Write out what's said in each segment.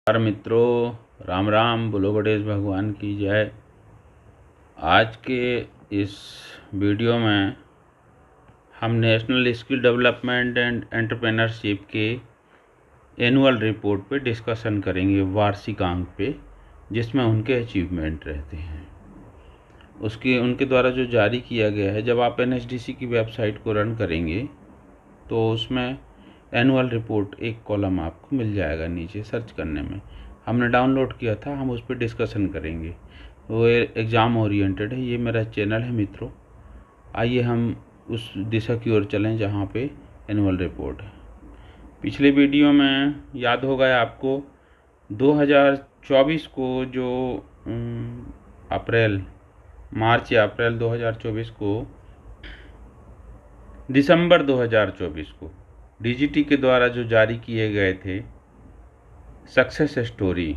नमस्कार मित्रों, राम राम, बोलो गणेश भगवान की जय। आज के इस वीडियो में हम national skill development and entrepreneurship के एनुअल रिपोर्ट पे डिस्कशन करेंगे, वार्षिकांक पे, जिसमें उनके अचीवमेंट रहते हैं। उनके द्वारा जो जारी किया गया है, जब आप एनएसडीसी की वेबसाइट को रन करेंगे तो उसमें एनुअल रिपोर्ट एक कॉलम आपको मिल जाएगा नीचे सर्च करने में। हमने डाउनलोड किया था, हम उस पर डिस्कशन करेंगे। वो एग्ज़ाम ओरिएंटेड है। ये मेरा चैनल है मित्रों। आइए हम उस दिशा की ओर चलें जहाँ पे एनुअल रिपोर्ट है। पिछले वीडियो में याद होगा आपको 2024 को जो मार्च या अप्रैल 2024 को, दिसंबर 2024 को डीजीटी के द्वारा जो जारी किए गए थे सक्सेस स्टोरी,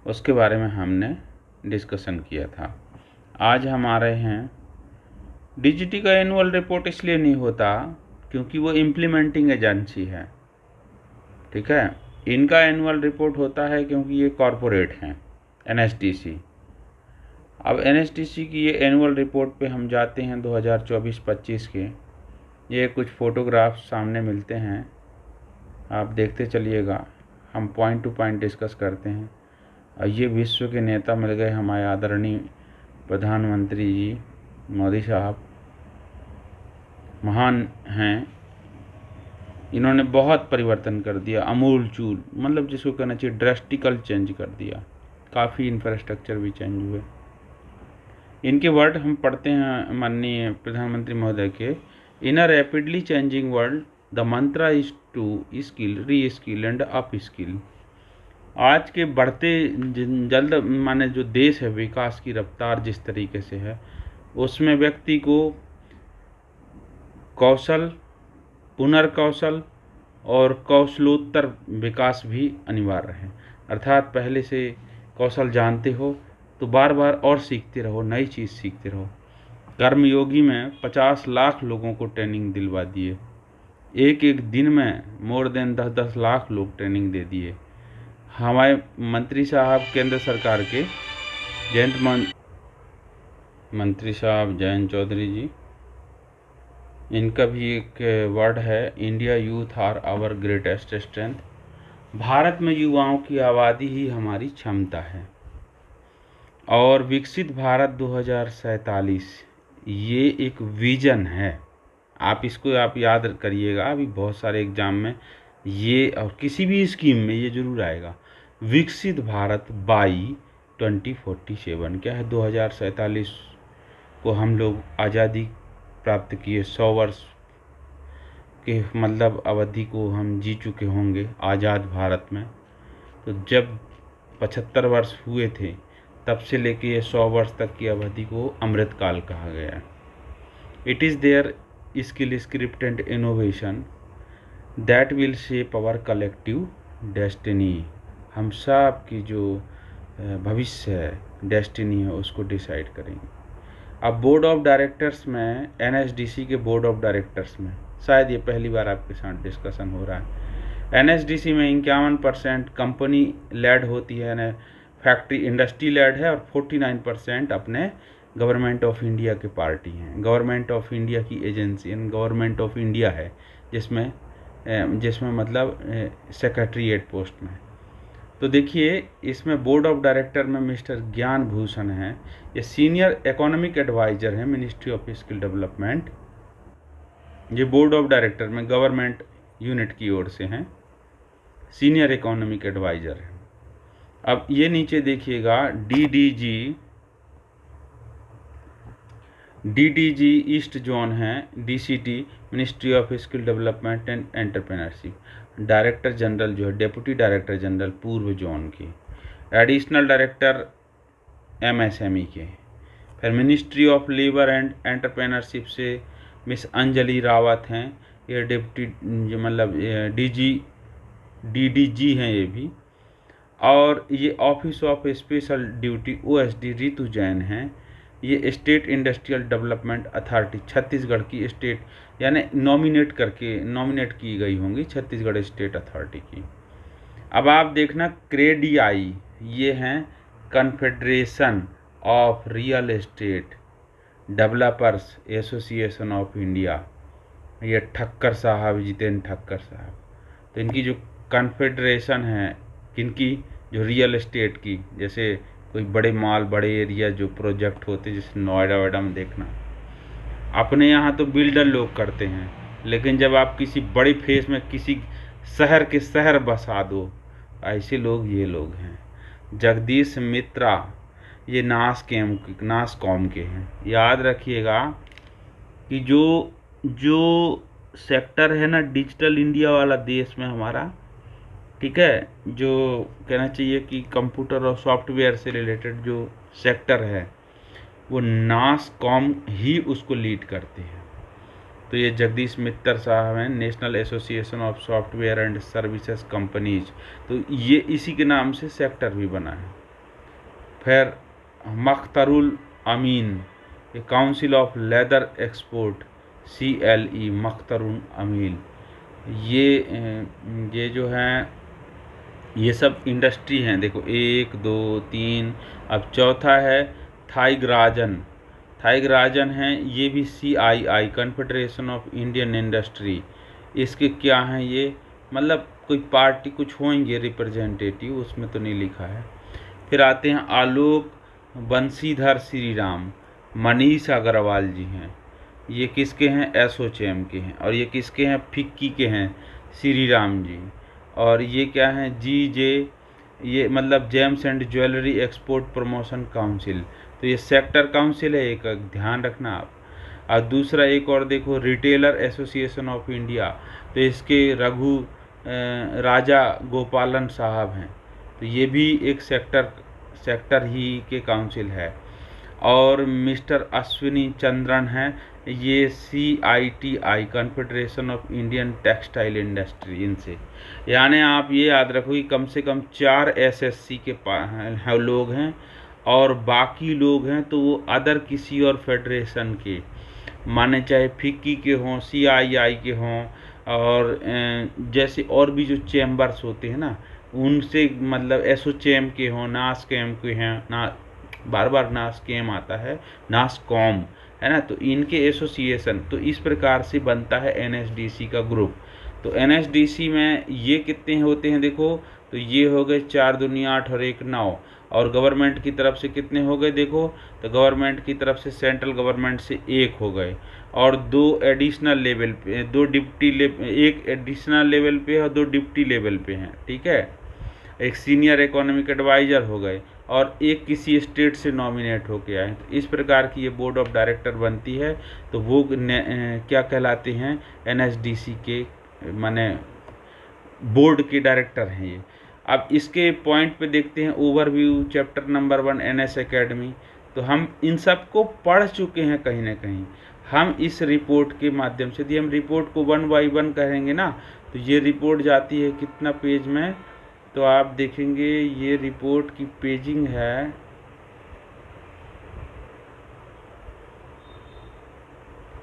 उसके बारे में हमने डिस्कशन किया था। आज हम आ रहे हैं। डीजीटी का एनुअल रिपोर्ट इसलिए नहीं होता क्योंकि वो इम्प्लीमेंटिंग एजेंसी है, ठीक है। इनका एनुअल रिपोर्ट होता है क्योंकि ये कॉरपोरेट हैं, एनएसडीसी। अब एनएसडीसी की ये एनुअल रिपोर्ट पे हम जाते हैं 2024-25 के। ये कुछ फ़ोटोग्राफ्स सामने मिलते हैं, आप देखते चलिएगा। हम पॉइंट टू पॉइंट डिस्कस करते हैं। और ये विश्व के नेता मिल गए, हमारे आदरणीय प्रधानमंत्री जी मोदी साहब, महान हैं। इन्होंने बहुत परिवर्तन कर दिया, अमूल चूल, मतलब जिसको कहना चाहिए ड्रास्टिकल चेंज कर दिया। काफ़ी इंफ्रास्ट्रक्चर भी चेंज हुए। इनके वर्ड हम पढ़ते हैं माननीय प्रधानमंत्री महोदय के। In a rapidly changing world the mantra is to skill, reskill and upskill. आज के बढ़ते जल्द माने जो देश है, विकास की रफ्तार जिस तरीके से है, उसमें व्यक्ति को कौशल, पुनर्कौशल और कौशलोत्तर विकास भी अनिवार्य है। अर्थात पहले से कौशल जानते हो तो बार बार और सीखते रहो, नई चीज़ सीखते रहो। कर्मयोगी में 50 लाख लोगों को ट्रेनिंग दिलवा दिए। एक एक दिन में मोर देन 10-10 लाख लोग ट्रेनिंग दे दिए। हमारे मंत्री साहब केंद्र सरकार के मंत्री साहब जयंत चौधरी जी, इनका भी एक वर्ड है, India youth are our greatest strength. Bharat में युवाओं की आबादी ही हमारी क्षमता है। और विकसित भारत 2047 ये एक विजन है। आप इसको याद करिएगा। अभी बहुत सारे एग्जाम में ये और किसी भी स्कीम में ये जरूर आएगा, विकसित भारत बाई 2047। क्या है, 2047 को हम लोग आज़ादी प्राप्त किए। 100 वर्ष के मतलब अवधि को हम जी चुके होंगे आज़ाद भारत में। तो जब 75 वर्ष हुए थे, तब से लेके ये 100 वर्ष तक की अवधि को अमृतकाल कहा गया। It is their skill, script and innovation that will shape our collective destiny. हम सब की जो भविष्य है, डेस्टिनी है, उसको डिसाइड करेंगे। अब बोर्ड ऑफ डायरेक्टर्स में, एनएसडीसी के बोर्ड ऑफ डायरेक्टर्स में, शायद ये पहली बार आपके साथ डिस्कशन हो रहा है। एनएसडीसी में 51% कंपनी लेड होती है, यानी फैक्ट्री इंडस्ट्री लेड है, और 49% अपने गवर्नमेंट ऑफ इंडिया के पार्टी हैं। गवर्नमेंट ऑफ इंडिया की एजेंसी गवर्नमेंट ऑफ इंडिया है, जिसमें मतलब सेक्रेटरीट पोस्ट में। तो देखिए, इसमें बोर्ड ऑफ डायरेक्टर में मिस्टर ज्ञान भूषण हैं। ये सीनियर इकोनॉमिक एडवाइज़र हैं मिनिस्ट्री ऑफ स्किल डेवलपमेंट। ये बोर्ड ऑफ डायरेक्टर में गवर्नमेंट यूनिट की ओर से हैं, सीनियर इकोनॉमिक एडवाइज़र हैं। अब ये नीचे देखिएगा, डीडीजी ईस्ट जोन है, DCT ministry of skill development and entrepreneurship. Director general जो है, डेप्यूटी डायरेक्टर जनरल पूर्व जोन के। एडिशनल डायरेक्टर एमएसएमई के। फिर ministry of labour and entrepreneurship से मिस अंजलि रावत हैं, ये डिप्टी मतलब डीडीजी हैं ये भी। और ये office of special duty OSD Ritu Jain हैं। ये state industrial development authority, Chhattisgarh की स्टेट, यानी नॉमिनेट की गई होंगी छत्तीसगढ़ स्टेट अथॉरिटी की। अब आप देखना क्रेडियाई, ये हैं confederation of real estate developers association of India, ये ठक्कर साहब, जितेंद्र ठक्कर साहब। तो इनकी जो कन्फेडरेशन है किनकी, जो रियल एस्टेट की, जैसे कोई बड़े मॉल, बड़े एरिया जो प्रोजेक्ट होते हैं, जैसे नोएडा वोएडा में देखना, अपने यहाँ तो बिल्डर लोग करते हैं, लेकिन जब आप किसी बड़े फेस में किसी शहर के शहर बसा दो, ऐसे लोग ये लोग हैं। जगदीश मित्रा, ये नासकॉम के हैं। याद रखिएगा कि जो जो सेक्टर है ना डिजिटल इंडिया वाला देश में हमारा, ठीक है, जो कहना चाहिए कि कंप्यूटर और सॉफ्टवेयर से रिलेटेड जो सेक्टर है वो नासकॉम ही उसको लीड करते हैं। तो ये जगदीश मित्तर साहब हैं, national association of software and services companies, तो ये इसी के नाम से सेक्टर भी बना है। फिर मख्तरुल अमीन, ये council of leather export CLE, मख्तरुल अमीन, ये जो हैं ये सब इंडस्ट्री हैं। देखो 1 2 3, अब चौथा है थाईग्राजन। थाईग्राजन हैं, ये भी CII, confederation of Indian industry. इसके क्या हैं ये, मतलब कोई पार्टी कुछ होंगे रिप्रेजेंटेटिव, उसमें तो नहीं लिखा है। फिर आते हैं आलोक बंशीधर श्रीराम, मनीष अग्रवाल जी हैं, ये किसके हैं, एसोचैम के हैं। और ये किसके हैं, फिक्की के हैं, श्रीराम जी। और ये क्या हैं, GJ, ये मतलब James and jewellery export promotion council, तो ये सेक्टर काउंसिल है, एक ध्यान रखना आप। और दूसरा एक और देखो, रिटेलर एसोसिएशन ऑफ इंडिया, तो इसके रघु राजा गोपालन साहब हैं, तो ये भी एक सेक्टर ही के काउंसिल है। और मिस्टर अश्विनी चंद्रन हैं, ये CITI, confederation of Indian textile industry, इनसे। यानी आप ये याद रखो कि कम से कम 4 SSC के लोग हैं, और बाकी लोग हैं तो वो अदर किसी और फेडरेशन के, माने चाहे फिक्की के हों, CII के हों, और जैसे और भी जो चैम्बर्स होते हैं ना उनसे, मतलब एसोचैम के हों, नासकैम के हैं ना, बार बार नासकैम आता है, नासकॉम है ना, तो इनके एसोसिएशन, तो इस प्रकार से बनता है NSDC का ग्रुप। तो NSDC में ये कितने होते हैं देखो, तो ये हो गए 4 दूनी 8 और 1 9। और गवर्नमेंट की तरफ से कितने हो गए देखो, तो गवर्नमेंट की तरफ से सेंट्रल गवर्नमेंट से 1 हो गए, और 2 एडिशनल लेवल पे, 2 डिप्टी लेवल, 1 एडिशनल लेवल पे और 2 डिप्टी लेवल पे हैं, ठीक है। एक सीनियर इकोनॉमिक एडवाइज़र हो गए, और एक किसी स्टेट से नॉमिनेट होके आए। तो इस प्रकार की ये बोर्ड ऑफ डायरेक्टर बनती है, तो वो क्या कहलाते हैं, NSDC के माने बोर्ड के डायरेक्टर हैं ये। अब इसके पॉइंट पे देखते हैं, overview, chapter number 1 NS academy. तो हम इन सब को पढ़ चुके हैं कहीं ना कहीं, हम इस रिपोर्ट के माध्यम से, यदि हम रिपोर्ट को 1 बाई 1 करेंगे ना, तो ये रिपोर्ट जाती है कितना पेज में, तो आप देखेंगे ये रिपोर्ट की पेजिंग है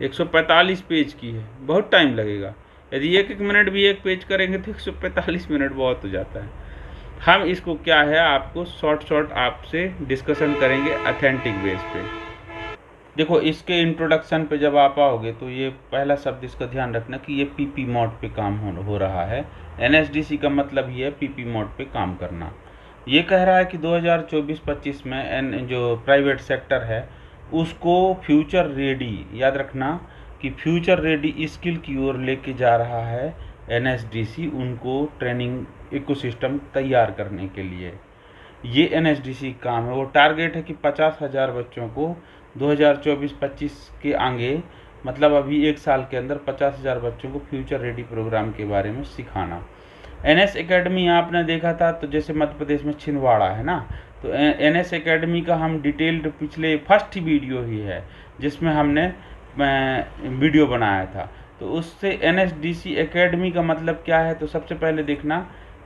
145 पेज की है, बहुत टाइम लगेगा। यदि 1 मिनट भी एक पेज करेंगे तो 145 मिनट बहुत हो जाता है। हम इसको क्या है, आपको शॉर्ट आपसे डिस्कशन करेंगे अथेंटिक बेस पे। देखो इसके इंट्रोडक्शन पे जब आप आओगे तो ये पहला शब्द इसका ध्यान रखना कि ये PP मोड पे काम हो रहा है। NSDC का मतलब ये है PP मोड पे काम करना। ये कह रहा है कि 2024-25 में जो प्राइवेट सेक्टर है उसको फ्यूचर रेडी, याद रखना कि फ्यूचर रेडी स्किल की ओर लेके जा रहा है NSDC, उनको ट्रेनिंग इकोसिस्टम तैयार करने के लिए। ये NSDC काम है। वो टारगेट है कि 50,000 बच्चों को 2024-25 के आगे, मतलब अभी 1 साल के अंदर 50,000 बच्चों को फ्यूचर रेडी प्रोग्राम के बारे में सिखाना। NS एकेडमी आपने देखा था, तो जैसे मध्य प्रदेश में छिंदवाड़ा है ना, तो NS एकेडमी का हम डिटेल्ड पिछले फर्स्ट वीडियो ही है जिसमें हमने वीडियो बनाया था। तो उससे NSDC एकेडमी का मतलब क्या है, तो सबसे पहले देखना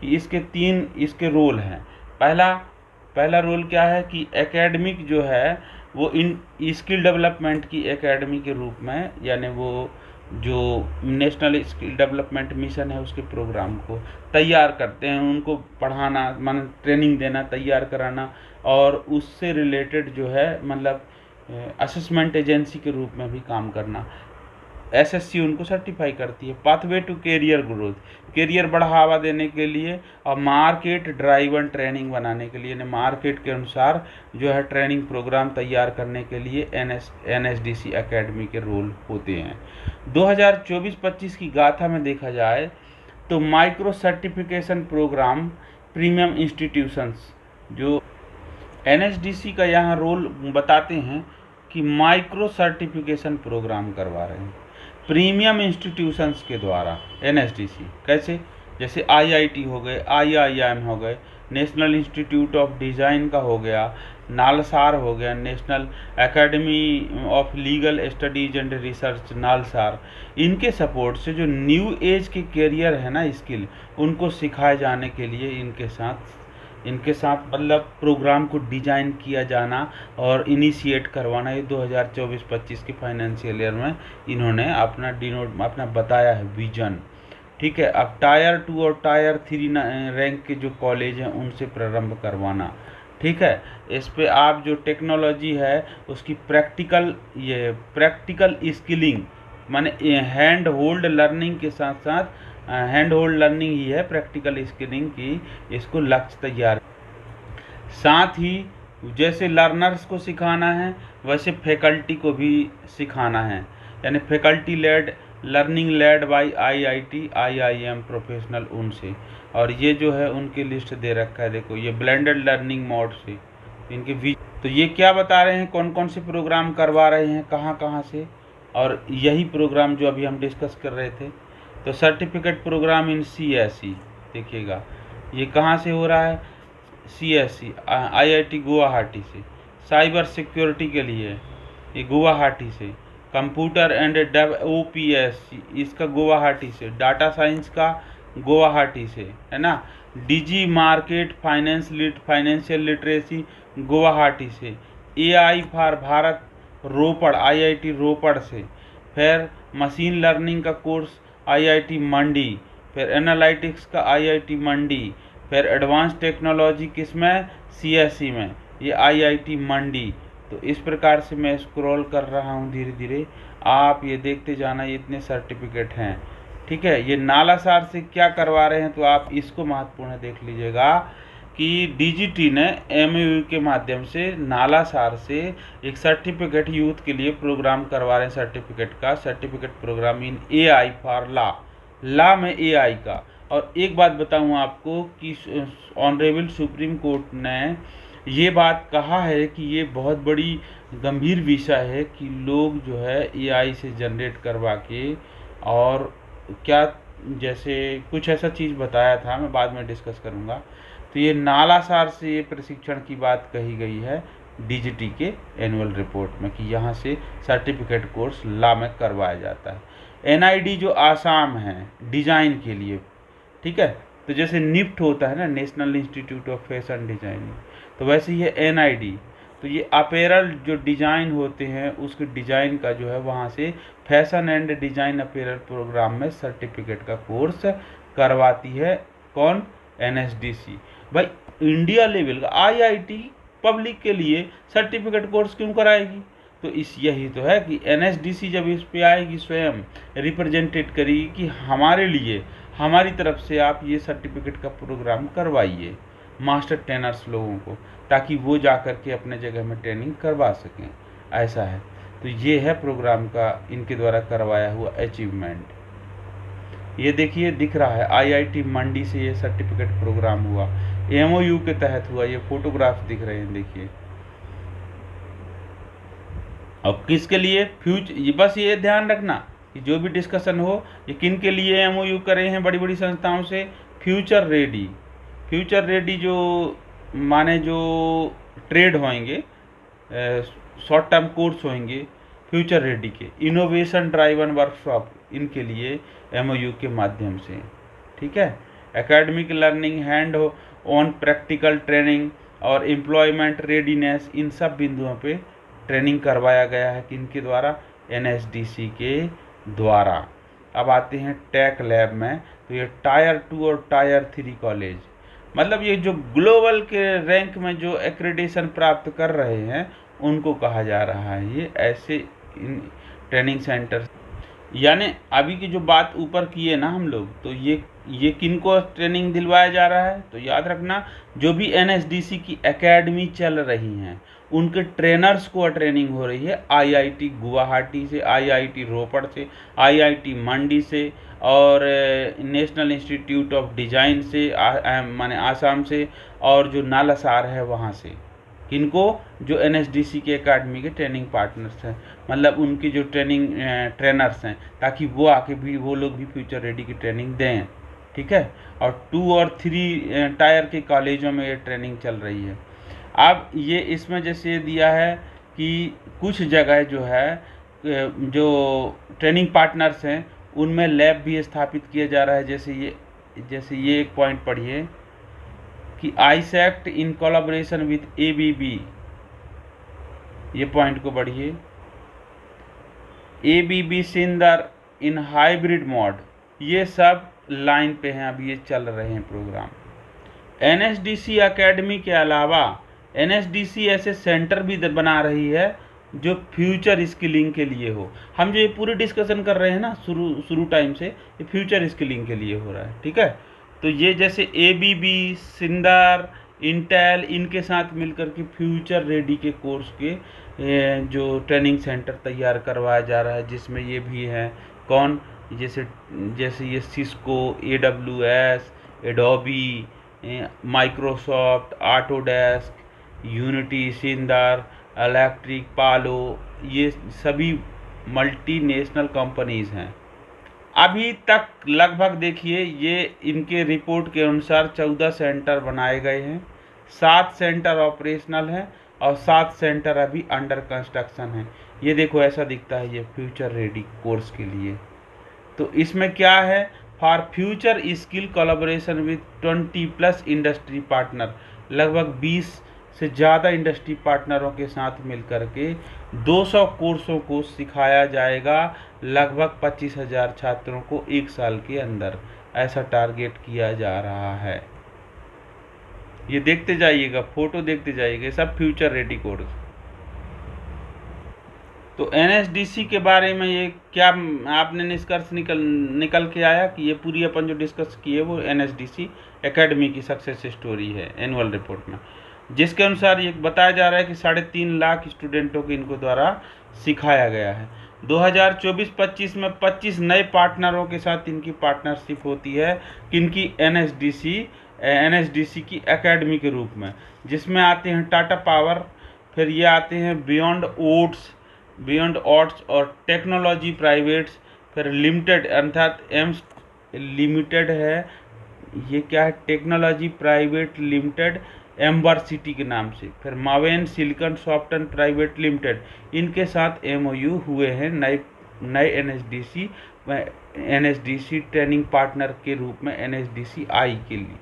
कि इसके 3 इसके रोल हैं। पहला रोल क्या है कि एकेडमिक जो है वो इन स्किल डेवलपमेंट की एकेडमी के रूप में, यानी वो जो नेशनल स्किल डेवलपमेंट मिशन है उसके प्रोग्राम को तैयार करते हैं, उनको पढ़ाना माने ट्रेनिंग देना, तैयार कराना, और उससे रिलेटेड जो है मतलब असेसमेंट एजेंसी के रूप में भी काम करना। एसएससी उनको सर्टिफाई करती है। Pathway to career growth, career बढ़ावा देने के लिए और मार्केट ड्राइवन ट्रेनिंग बनाने के लिए, मार्केट के अनुसार जो है ट्रेनिंग प्रोग्राम तैयार करने के लिए एनएसडीसी एकेडमी के रोल होते हैं। 2024-25 की गाथा में देखा जाए तो micro certification program premium institutions, जो एनएसडीसी का यहाँ रोल बताते हैं कि माइक्रो सर्टिफिकेशन प्रोग्राम करवा रहे हैं प्रीमियम इंस्टीट्यूशंस के द्वारा। एनएसडीसी कैसे, जैसे आईआईटी हो गए, आईआईएम हो गए, नेशनल इंस्टीट्यूट ऑफ डिज़ाइन का हो गया, नालसार हो गया, national academy of legal studies and research NALSAR, इनके सपोर्ट से जो न्यू एज के कैरियर है ना स्किल, उनको सिखाए जाने के लिए इनके साथ मतलब प्रोग्राम को डिजाइन किया जाना और इनिशिएट करवाना। ये 2024-25 के फाइनेंशियल ईयर में इन्होंने अपना बताया है विजन। ठीक है, अब टायर 2 और टायर 3 रैंक के जो कॉलेज हैं उनसे प्रारंभ करवाना। ठीक है, इस पे आप जो टेक्नोलॉजी है उसकी प्रैक्टिकल स्किलिंग माने हैंड होल्ड लर्निंग के साथ साथ हैंड होल्ड लर्निंग ही है प्रैक्टिकल स्किलिंग की, इसको लक्ष्य तैयार। साथ ही जैसे लर्नर्स को सिखाना है वैसे फैकल्टी को भी सिखाना है, यानी faculty led learning led by IIT IIM professional उनसे। और ये जो है उनकी लिस्ट दे रखा है, देखो ये ब्लेंडेड लर्निंग मोड से इनके तो ये क्या बता रहे हैं, कौन कौन से प्रोग्राम करवा रहे हैं, कहाँ कहाँ से। और यही प्रोग्राम जो अभी हम डिस्कस कर रहे थे, तो सर्टिफिकेट प्रोग्राम इन सीएसई, देखिएगा ये कहाँ से हो रहा है, सीएसई आईआईटी गुवाहाटी से। साइबर सिक्योरिटी के लिए ये गुवाहाटी से। कंप्यूटर एंड डेव ओपीएस इसका गुवाहाटी से। डाटा साइंस का गुवाहाटी से, है ना। Digi market financial literacy Guwahati से। AI for Bharat Ropar IIT Ropar से। फिर मशीन लर्निंग का कोर्स आईआईटी मंडी। फिर एनालिटिक्स का आईआईटी मंडी। फिर एडवांस टेक्नोलॉजी किसमें, सीएसई में, ये आईआईटी मंडी। तो इस प्रकार से मैं स्क्रॉल कर रहा हूँ धीरे धीरे, आप ये देखते जाना, ये इतने सर्टिफिकेट हैं। ठीक है, ये नालासार से क्या करवा रहे हैं तो आप इसको महत्वपूर्ण देख लीजिएगा कि डीजीटी ने एमओयू के माध्यम से नालासार से एक सर्टिफिकेट यूथ के लिए प्रोग्राम करवा रहे हैं, certificate program in AI for law में एआई का। और एक बात बताऊं आपको कि ऑनरेबल सुप्रीम कोर्ट ने ये बात कहा है कि ये बहुत बड़ी गंभीर विषय है कि लोग जो है एआई से जनरेट करवा के, और क्या जैसे कुछ ऐसा चीज़ बताया था, मैं बाद में डिस्कस करूँगा। तो ये नालासार से ये प्रशिक्षण की बात कही गई है डीजीटी के एनुअल रिपोर्ट में कि यहाँ से सर्टिफिकेट कोर्स लॉ में करवाया जाता है। एनआईडी जो आसाम है डिज़ाइन के लिए, ठीक है, तो जैसे निफ्ट होता है ना, national institute of fashion designing, तो वैसे ही है एनआईडी। तो ये अपेरल जो डिज़ाइन होते हैं उसके डिज़ाइन का जो है वहाँ से fashion and design apparel program में सर्टिफिकेट का कोर्स करवाती है। कौन, एनएसडीसी। भाई इंडिया लेवल का आईआईटी पब्लिक के लिए सर्टिफिकेट कोर्स क्यों कराएगी, तो यही तो है कि एनएसडीसी जब इस पे आएगी स्वयं रिप्रेजेंटेट करेगी कि हमारे लिए हमारी तरफ से आप ये सर्टिफिकेट का प्रोग्राम करवाइए मास्टर ट्रेनर्स लोगों को, ताकि वो जा कर के अपने जगह में ट्रेनिंग करवा सकें। ऐसा है, तो ये है प्रोग्राम का इनके द्वारा करवाया हुआ अचीवमेंट। ये देखिए दिख रहा है आईआईटी मंडी से ये सर्टिफिकेट प्रोग्राम हुआ, एमओयू के तहत हुआ, ये फोटोग्राफ्स दिख रहे हैं देखिए। और किसके लिए, फ्यूचर, बस ये ध्यान रखना कि जो भी डिस्कशन हो ये किन के लिए एमओयू करे हैं बड़ी बड़ी संस्थाओं से, फ्यूचर रेडी जो माने जो ट्रेड होंगे, शॉर्ट टर्म कोर्स होंगे फ्यूचर रेडी के, इनोवेशन ड्राइवन वर्कशॉप, इनके लिए एमओयू के माध्यम से। ठीक है, academic learning, hand on practical training और एम्प्लॉयमेंट रेडीनेस, इन सब बिंदुओं पे ट्रेनिंग करवाया गया है कि इनके द्वारा, एनएसडीसी के द्वारा। अब आते हैं टेक लैब में, तो ये टायर 2 और टायर 3 कॉलेज, मतलब ये जो ग्लोबल के रैंक में जो एक्रेडिटेशन प्राप्त कर रहे हैं उनको कहा जा रहा है ये ऐसे इन ट्रेनिंग सेंटर। यानी अभी की जो बात ऊपर की है ना हम लोग, तो ये किनको ट्रेनिंग दिलवाया जा रहा है, तो याद रखना जो भी एनएसडीसी की एकेडमी चल रही हैं उनके ट्रेनर्स को ट्रेनिंग हो रही है आईआईटी गुवाहाटी से, आईआईटी रोपड़ से, आईआईटी मंडी से और नेशनल इंस्टीट्यूट ऑफ डिज़ाइन से माने आसाम से, और जो नालासार है वहाँ से। किनको, जो एनएसडीसी के एकेडमी के ट्रेनिंग पार्टनर्स हैं, मतलब उनके जो ट्रेनर्स हैं, ताकि वो आके भी वो लोग भी फ्यूचर रेडी की ट्रेनिंग दें। ठीक है, और 2 और 3 टायर के कॉलेजों में ये ट्रेनिंग चल रही है। अब ये इसमें जैसे दिया है कि कुछ जगह जो है जो ट्रेनिंग पार्टनर्स हैं उनमें लैब भी स्थापित किया जा रहा है। जैसे ये एक पॉइंट पढ़िए कि AISECT in collaboration with ABB, ये पॉइंट को पढ़िए। एबीबी सिंदर इन हाइब्रिड मोड, ये सब लाइन पे हैं, अभी ये चल रहे हैं प्रोग्राम। एनएसडीसी एकेडमी के अलावा एनएसडीसी ऐसे सेंटर भी बना रही है जो फ्यूचर स्किलिंग के लिए हो। हम जो ये पूरी डिस्कशन कर रहे हैं ना शुरू टाइम से, ये फ्यूचर स्किलिंग के लिए हो रहा है। ठीक है, तो ये जैसे एबीबी, सिंदर, इंटेल, इनके साथ मिलकर के फ्यूचर रेडी के कोर्स के जो ट्रेनिंग सेंटर तैयार करवाया जा रहा है, जिसमें ये भी हैं कौन, जैसे ये Cisco, AWS, Adobe, Microsoft, Autodesk, Unity, Schneider, Electric, Palo, ये सभी मल्टीनेशनल कंपनीज हैं। अभी तक लगभग देखिए ये इनके रिपोर्ट के अनुसार 14 सेंटर बनाए गए हैं, 7 सेंटर ऑपरेशनल हैं और 7 सेंटर अभी अंडर कंस्ट्रक्शन है। ये देखो ऐसा दिखता है ये फ्यूचर रेडी कोर्स के लिए। तो इसमें क्या है, for future skill collaboration with 20+ industry partner, लगभग 20 से ज़्यादा इंडस्ट्री पार्टनरों के साथ मिलकर के 200 कोर्सों को सिखाया जाएगा, लगभग 25,000 छात्रों को 1 साल के अंदर, ऐसा टारगेट किया जा रहा है। ये देखते जाइएगा, फोटो देखते जाइएगा, सब फ्यूचर रेडी कोर्स। तो एनएसडीसी के बारे में ये क्या आपने निष्कर्ष निकल के आया कि ये पूरी अपन जो डिस्कस किए वो एनएसडीसी एकेडमी की सक्सेस स्टोरी है एनुअल रिपोर्ट में, जिसके अनुसार ये बताया जा रहा है कि 3.5 लाख स्टूडेंटों को इनको द्वारा सिखाया गया है। 2024-25 में 25 नए पार्टनरों के साथ इनकी पार्टनरशिप होती है, किनकी, एनएसडीसी की एकेडमी के रूप में, जिसमें आते हैं टाटा पावर, फिर ये आते हैं बियॉन्ड ओट्स और टेक्नोलॉजी प्राइवेट्स, फिर लिमिटेड अर्थात एम्स लिमिटेड है, ये क्या है, technology private limited amber city के नाम से, फिर Maven silicon software private limited, इनके साथ एमओयू हुए हैं नए एनएसडीसी ट्रेनिंग पार्टनर के रूप में, एनएसडीसी आई के लिए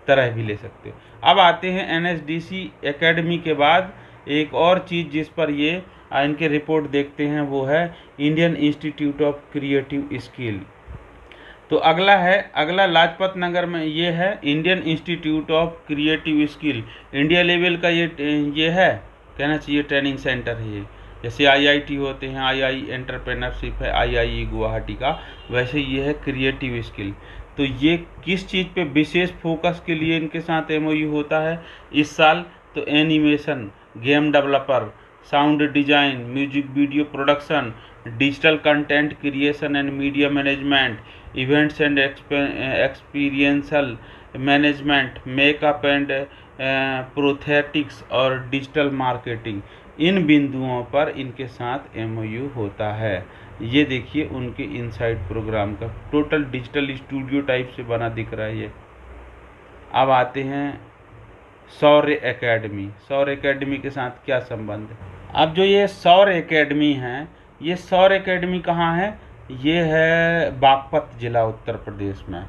तरह भी ले सकते हो। अब आते हैं एनएसडीसी एकेडमी के बाद एक और चीज़ जिस पर ये इनके रिपोर्ट देखते हैं, वो है Indian institute of creative skill. तो अगला लाजपत नगर में ये है Indian institute of creative skill, India level का ये है, कहना चाहिए ट्रेनिंग सेंटर है ये। जैसे आईआईटी होते हैं, आईआई एंटरप्रेन्योरशिप है आईआई गुवाहाटी का, वैसे ये है क्रिएटिव स्किल। तो ये किस चीज़ पे विशेष फोकस के लिए इनके साथ एमओयू होता है इस साल, तो animation, game developer, sound design, music video production, digital content creation and media management, events and experiential management, makeup and prosthetics और डिजिटल मार्केटिंग, इन बिंदुओं पर इनके साथ एमओयू होता है। ये देखिए उनके इनसाइड प्रोग्राम का टोटल डिजिटल स्टूडियो टाइप से बना दिख रहा है ये। अब आते हैं सौर्य एकेडमी के साथ क्या संबंध है। अब जो ये सौर्य एकेडमी है, ये सौर्य एकेडमी कहाँ है, ये है बागपत जिला उत्तर प्रदेश में।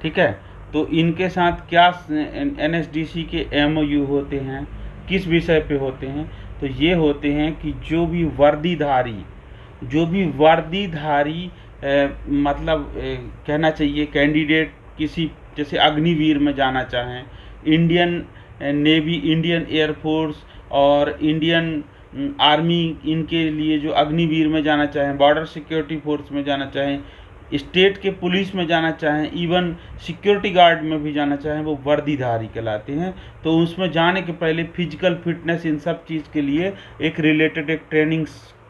ठीक है, तो इनके साथ क्या एनएसडीसी के एमओयू होते हैं, किस विषय पे होते हैं, तो ये होते हैं कि जो भी वर्दीधारी जो भी वर्दीधारी मतलब कहना चाहिए कैंडिडेट किसी जैसे अग्निवीर में जाना चाहें, इंडियन नेवी, इंडियन एयरफोर्स और इंडियन आर्मी, इनके लिए जो अग्निवीर में जाना चाहें, बॉर्डर सिक्योरिटी फोर्स में जाना चाहें, स्टेट के पुलिस में जाना चाहें, इवन सिक्योरिटी गार्ड में भी जाना चाहें, वो वर्दीधारी कहलाते हैं। तो उसमें जाने के पहले फिजिकल फिटनेस, इन सब चीज़ के लिए एक रिलेटेड एक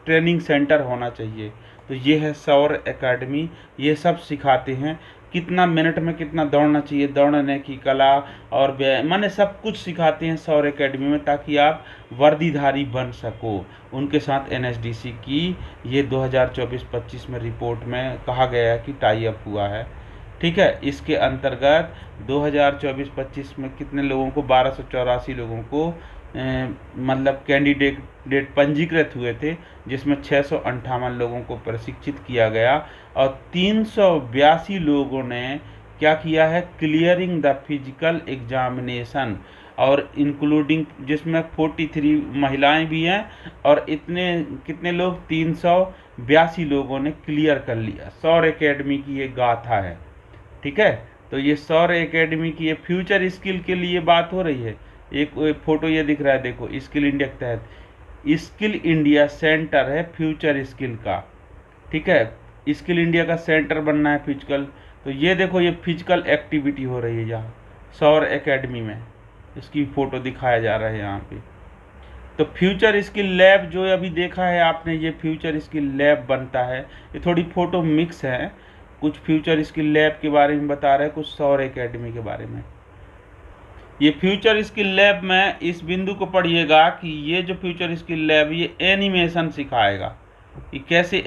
ट्रेनिंग सेंटर होना चाहिए। तो ये है सौर एकेडमी, ये सब सिखाते हैं कितना मिनट में कितना दौड़ना चाहिए, दौड़ने की कला और माने सब कुछ सिखाते हैं सौर एकेडमी में, ताकि आप वर्दीधारी बन सको। उनके साथ एनएसडीसी की ये 2024-25 में रिपोर्ट में कहा गया है कि टाई अप हुआ है। ठीक है, इसके अंतर्गत 2024-25 में कितने लोगों को, 1284 लोगों को मतलब कैंडिडेट पंजीकृत हुए थे, जिसमें 658 लोगों को प्रशिक्षित किया गया और 382 लोगों ने क्या किया है, क्लियरिंग द फिजिकल एग्जामिनेशन, और इंक्लूडिंग जिसमें 43 महिलाएं भी हैं और इतने कितने लोग, 382 लोगों ने क्लियर कर लिया। सौर एकेडमी की ये गाथा है। ठीक है, तो ये सौर एकेडमी की ये फ्यूचर स्किल के लिए बात हो रही है। एक फोटो ये दिख रहा है, देखो, स्किल इंडिया के तहत स्किल इंडिया सेंटर है फ्यूचर स्किल का। ठीक है, स्किल इंडिया का सेंटर बनना है फिजिकल। तो ये देखो, ये फिजिकल एक्टिविटी हो रही है यहाँ सौर एकेडमी में, इसकी फ़ोटो दिखाया जा रहा है यहाँ पे। तो फ्यूचर स्किल लैब जो अभी देखा है आपने, ये फ्यूचर स्किल लैब बनता है। ये थोड़ी फ़ोटो मिक्स है, कुछ फ्यूचर स्किल लैब के बारे में बता रहे हैं, कुछ सौर एकेडमी के बारे में। ये फ्यूचर स्किल लैब में इस बिंदु को पढ़िएगा कि ये जो फ्यूचर स्किल लैब, ये एनिमेशन सिखाएगा कि कैसे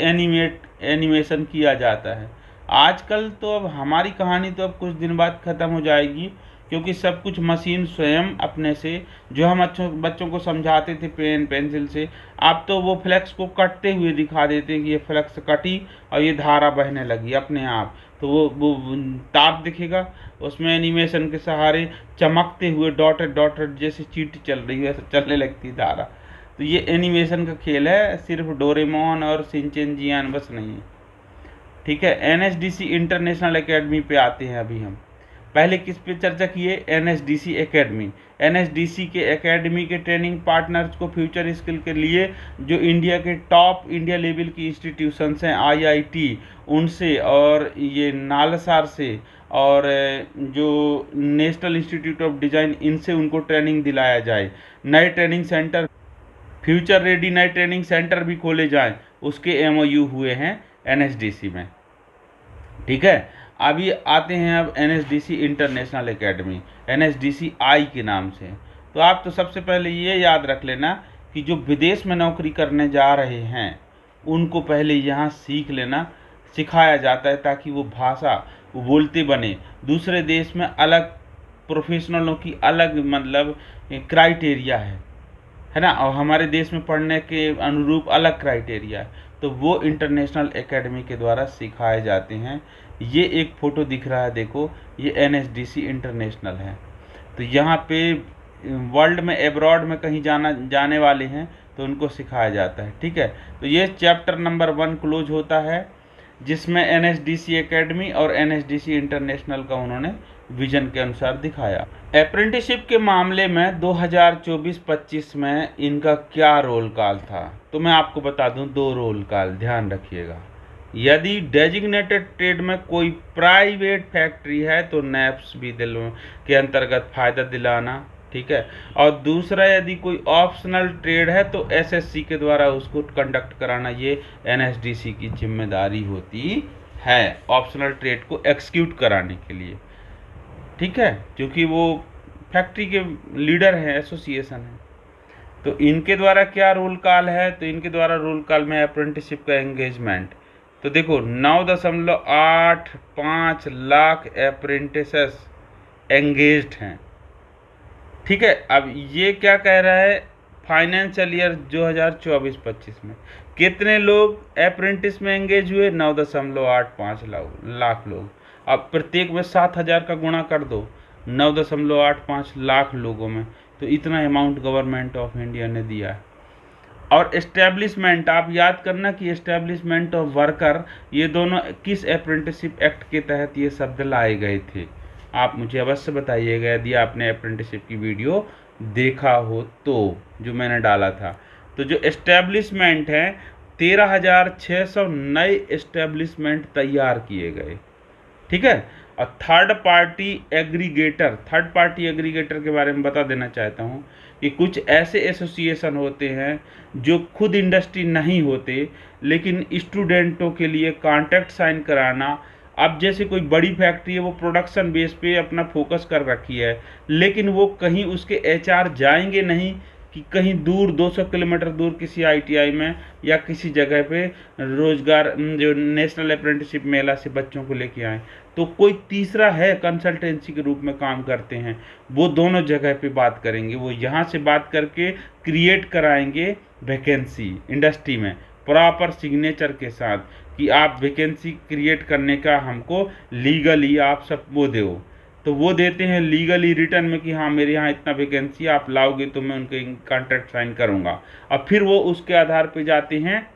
एनिमेशन किया जाता है। आजकल तो अब हमारी कहानी तो अब कुछ दिन बाद ख़त्म हो जाएगी, क्योंकि सब कुछ मशीन स्वयं अपने से, जो हम बच्चों को समझाते थे पेन पेंसिल से, अब तो वो फ्लैक्स को कटते हुए दिखा देते हैं कि ये फ्लैक्स कटी और ये धारा बहने लगी अपने आप। तो वो तार दिखेगा, उसमें एनिमेशन के सहारे चमकते हुए डॉटेड डॉटेड जैसे चींटी चल रही है, ऐसे चलने लगती धारा। तो ये एनिमेशन का खेल है, सिर्फ डोरेमोन और शिनचैन जियान बस नहीं है। ठीक है, एनएसडीसी इंटरनेशनल एकेडमी पे आते हैं अभी हम। पहले किस पे चर्चा किए, एनएसडीसी एकेडमी। एनएसडीसी के एकेडमी के ट्रेनिंग पार्टनर्स को फ्यूचर स्किल के लिए जो इंडिया के टॉप इंडिया लेवल की इंस्टीट्यूशंस हैं, आईआईटी उनसे और ये नालसार से और जो नेशनल इंस्टीट्यूट ऑफ डिज़ाइन, इनसे उनको ट्रेनिंग दिलाया जाए। नए ट्रेनिंग सेंटर, फ्यूचर रेडी नए ट्रेनिंग सेंटर भी खोले जाएं, उसके एमओयू हुए हैं एनएसडीसी में। ठीक है, अभी आते हैं अब एनएसडीसी इंटरनेशनल एकेडमी, एनएसडीसी आई के नाम से। तो आप तो सबसे पहले ये याद रख लेना कि जो विदेश में नौकरी करने जा रहे हैं उनको पहले यहाँ सीख लेना, सिखाया जाता है, ताकि वो भाषा वो बोलते बने। दूसरे देश में अलग प्रोफेशनलों की अलग मतलब क्राइटेरिया है ना, और हमारे देश में पढ़ने के अनुरूप अलग क्राइटेरिया है। तो वो इंटरनेशनल एकेडमी के द्वारा सिखाए जाते हैं। ये एक फ़ोटो दिख रहा है, देखो, ये एनएसडीसी इंटरनेशनल है। तो यहाँ पे वर्ल्ड में एब्रॉड में कहीं जाने वाले हैं तो उनको सिखाया जाता है। ठीक है, तो ये चैप्टर नंबर 1 क्लोज होता है, जिसमें एनएसडीसी एकेडमी और एनएसडीसी इंटरनेशनल का उन्होंने विजन के अनुसार दिखाया। अप्रेंटिसशिप के मामले में 2024-25 में इनका क्या रोल काल था, तो मैं आपको बता दूं, 2 रोल काल, ध्यान रखिएगा। यदि डेजिग्नेटेड ट्रेड में कोई प्राइवेट फैक्ट्री है तो नैप्स भी के अंतर्गत फ़ायदा दिलाना। ठीक है, और दूसरा, यदि कोई ऑप्शनल ट्रेड है तो एसएससी के द्वारा उसको कंडक्ट कराना, ये एनएसडीसी की जिम्मेदारी होती है ऑप्शनल ट्रेड को एक्सिक्यूट कराने के लिए। ठीक है, क्योंकि वो फैक्ट्री के लीडर हैं, एसोसिएशन है। तो इनके द्वारा क्या रोल काल है, तो इनके द्वारा रोल काल में अप्रेंटिसशिप का एंगेजमेंट, तो देखो 9.85 लाख अप्रेंटिसेस एंगेज्ड हैं। ठीक है, अब ये क्या कह रहा है, फाइनेंशियल ईयर 2024-25 में कितने लोग अप्रेंटिस में एंगेज हुए, 9.85 लाख लोग। अब प्रत्येक में 7,000 का गुणा कर दो 9.85 लाख लोगों में, तो इतना अमाउंट गवर्नमेंट ऑफ इंडिया ने दिया है। और एस्टेब्लिशमेंट, आप याद करना कि एस्टेब्लिशमेंट ऑफ वर्कर, ये दोनों किस अप्रेंटिसशिप एक्ट के तहत ये शब्द लाए गए थे? आप मुझे अवश्य बताइएगा यदि आपने अप्रेंटिसशिप की वीडियो देखा हो तो, जो मैंने डाला था। तो जो एस्टेब्लिशमेंट है, 13,600 नए एस्टेब्लिशमेंट तैयार किए गए, ठीक है। और थर्ड पार्टी एग्रीगेटर के बारे में बता देना चाहता हूँ कि कुछ ऐसे एसोसिएशन होते हैं जो खुद इंडस्ट्री नहीं होते, लेकिन स्टूडेंटों के लिए कॉन्ट्रैक्ट साइन कराना। अब जैसे कोई बड़ी फैक्ट्री है, वो प्रोडक्शन बेस पे अपना फोकस कर रखी है, लेकिन वो कहीं उसके एचआर जाएंगे नहीं कि कहीं दूर 200 किलोमीटर दूर किसी आईटीआई में या किसी जगह पे रोजगार, जो नेशनल अप्रेंटिसशिप मेला से बच्चों को लेके आए। तो कोई तीसरा है, कंसल्टेंसी के रूप में काम करते हैं, वो दोनों जगह पे बात करेंगे। वो यहाँ से बात करके क्रिएट कराएंगे वैकेंसी इंडस्ट्री में प्रॉपर सिग्नेचर के साथ कि आप वैकेंसी क्रिएट करने का हमको लीगली आप सब वो दो। तो वो देते हैं लीगली रिटर्न में कि हाँ मेरे यहाँ इतना वैकेंसी आप लाओगे तो मैं उनके कॉन्ट्रैक्ट साइन करूँगा। अब फिर वो उसके आधार पे जाते हैं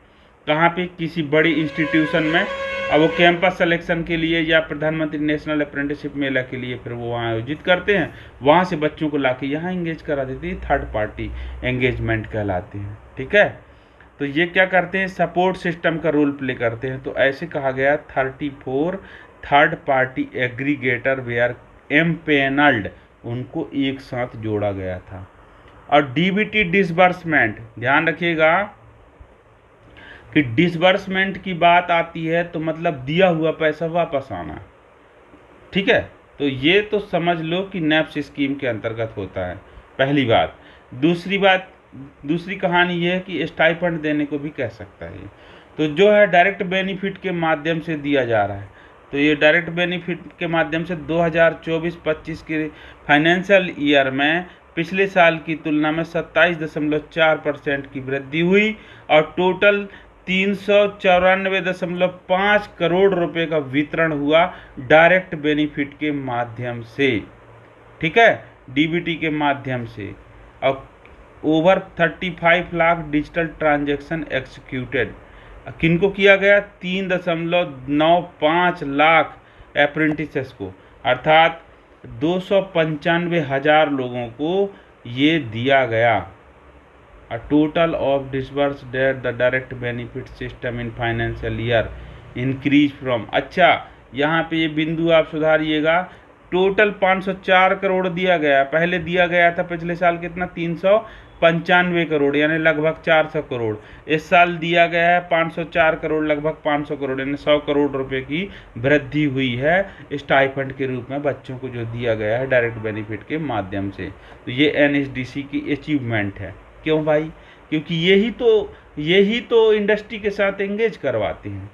कहाँ पे, किसी बड़ी इंस्टीट्यूशन में। अब वो कैंपस सिलेक्शन के लिए या प्रधानमंत्री नेशनल अप्रेंटिसशिप मेला के लिए फिर वो वहाँ आयोजित करते हैं, वहाँ से बच्चों को लाके यहाँ एंगेज करा देते हैं। थर्ड पार्टी एंगेजमेंट कहलाते हैं, ठीक है। तो ये क्या करते हैं, सपोर्ट सिस्टम का रोल प्ले करते हैं। तो ऐसे कहा गया 34 third party aggregator were empanelled, उनको एक साथ जोड़ा गया था। और डीबीटी डिसबर्समेंट, ध्यान रखिएगा कि डिसबर्समेंट की बात आती है तो मतलब दिया हुआ पैसा वापस आना, ठीक है। तो ये तो समझ लो कि नैप्स स्कीम के अंतर्गत होता है, पहली बात। दूसरी कहानी ये है कि स्टाइपेंड देने को भी कह सकता है। तो जो है डायरेक्ट बेनिफिट के माध्यम से दिया जा रहा है। तो ये डायरेक्ट बेनिफिट के माध्यम से 2024-25 के फाइनेंशियल ईयर में पिछले साल की तुलना में 27.4% की वृद्धि हुई और टोटल 394.5 करोड़ रुपए का वितरण हुआ डायरेक्ट बेनिफिट के माध्यम से, ठीक है, डीबीटी के माध्यम से। और over 35 lakh digital transaction executed, किनको किया गया, 3.95 लाख अप्रेंटिसेस को, अर्थात 295,000 लोगों को ये दिया गया। A total of disbursed the direct benefit system in financial year increase from, अच्छा यहाँ पे ये बिंदु आप सुधारिएगा, टोटल 504 करोड़ दिया गया। पहले दिया गया था पिछले साल कितना, 395 करोड़, यानी लगभग 400 करोड़। इस साल दिया गया है 504 करोड़, लगभग 500 करोड़, यानी 100 करोड़ रुपए की वृद्धि हुई है स्टाइपेंड के रूप में बच्चों को जो दिया गया है डायरेक्ट बेनिफिट के माध्यम से। तो ये एनएसडीसी की अचीवमेंट है। क्यों भाई? क्योंकि यही तो इंडस्ट्री के साथ एंगेज करवाते हैं।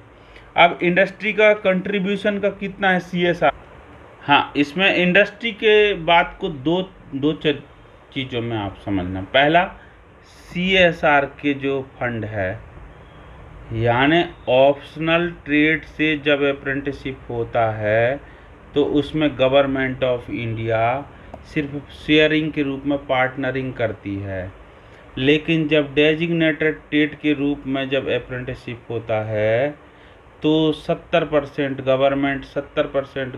अब इंडस्ट्री का कंट्रीब्यूशन का कितना है सीएसआर? हाँ, इसमें इंडस्ट्री के बात को दो चीज़ों में आप समझना। पहला, सीएसआर के जो फंड है, यानी ऑप्शनल ट्रेड से जब अप्रेंटिसशिप होता है तो उसमें गवर्नमेंट ऑफ इंडिया सिर्फ शेयरिंग के रूप में पार्टनरिंग करती है, लेकिन जब डेजिग्नेटेड ट्रेड के रूप में जब अप्रेंटिसशिप होता है तो 70%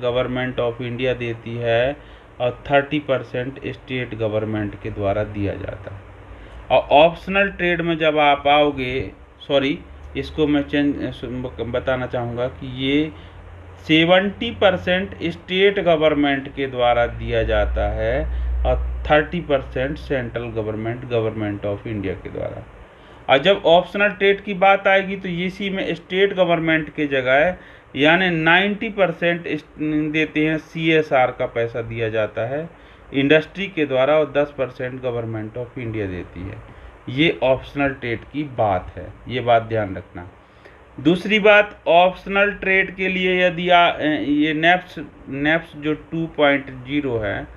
गवर्नमेंट ऑफ इंडिया देती है और 30% स्टेट गवर्नमेंट के द्वारा दिया जाता है। और ऑप्शनल ट्रेड में जब आप आओगे, सॉरी इसको मैं बताना चाहूँगा कि ये 70% स्टेट गवर्नमेंट के द्वारा दिया जाता है और 30% सेंट्रल गवर्नमेंट ऑफ इंडिया के द्वारा। और जब ऑप्शनल ट्रेड की बात आएगी तो इसी में स्टेट गवर्नमेंट के जगह यानी 90% देते हैं, सीएसआर का पैसा दिया जाता है इंडस्ट्री के द्वारा और 10% गवर्नमेंट ऑफ इंडिया देती है। ये ऑप्शनल ट्रेड की बात है, ये बात ध्यान रखना। दूसरी बात, ऑप्शनल ट्रेड के लिए यदि ये नेप्स जो 2.0 है,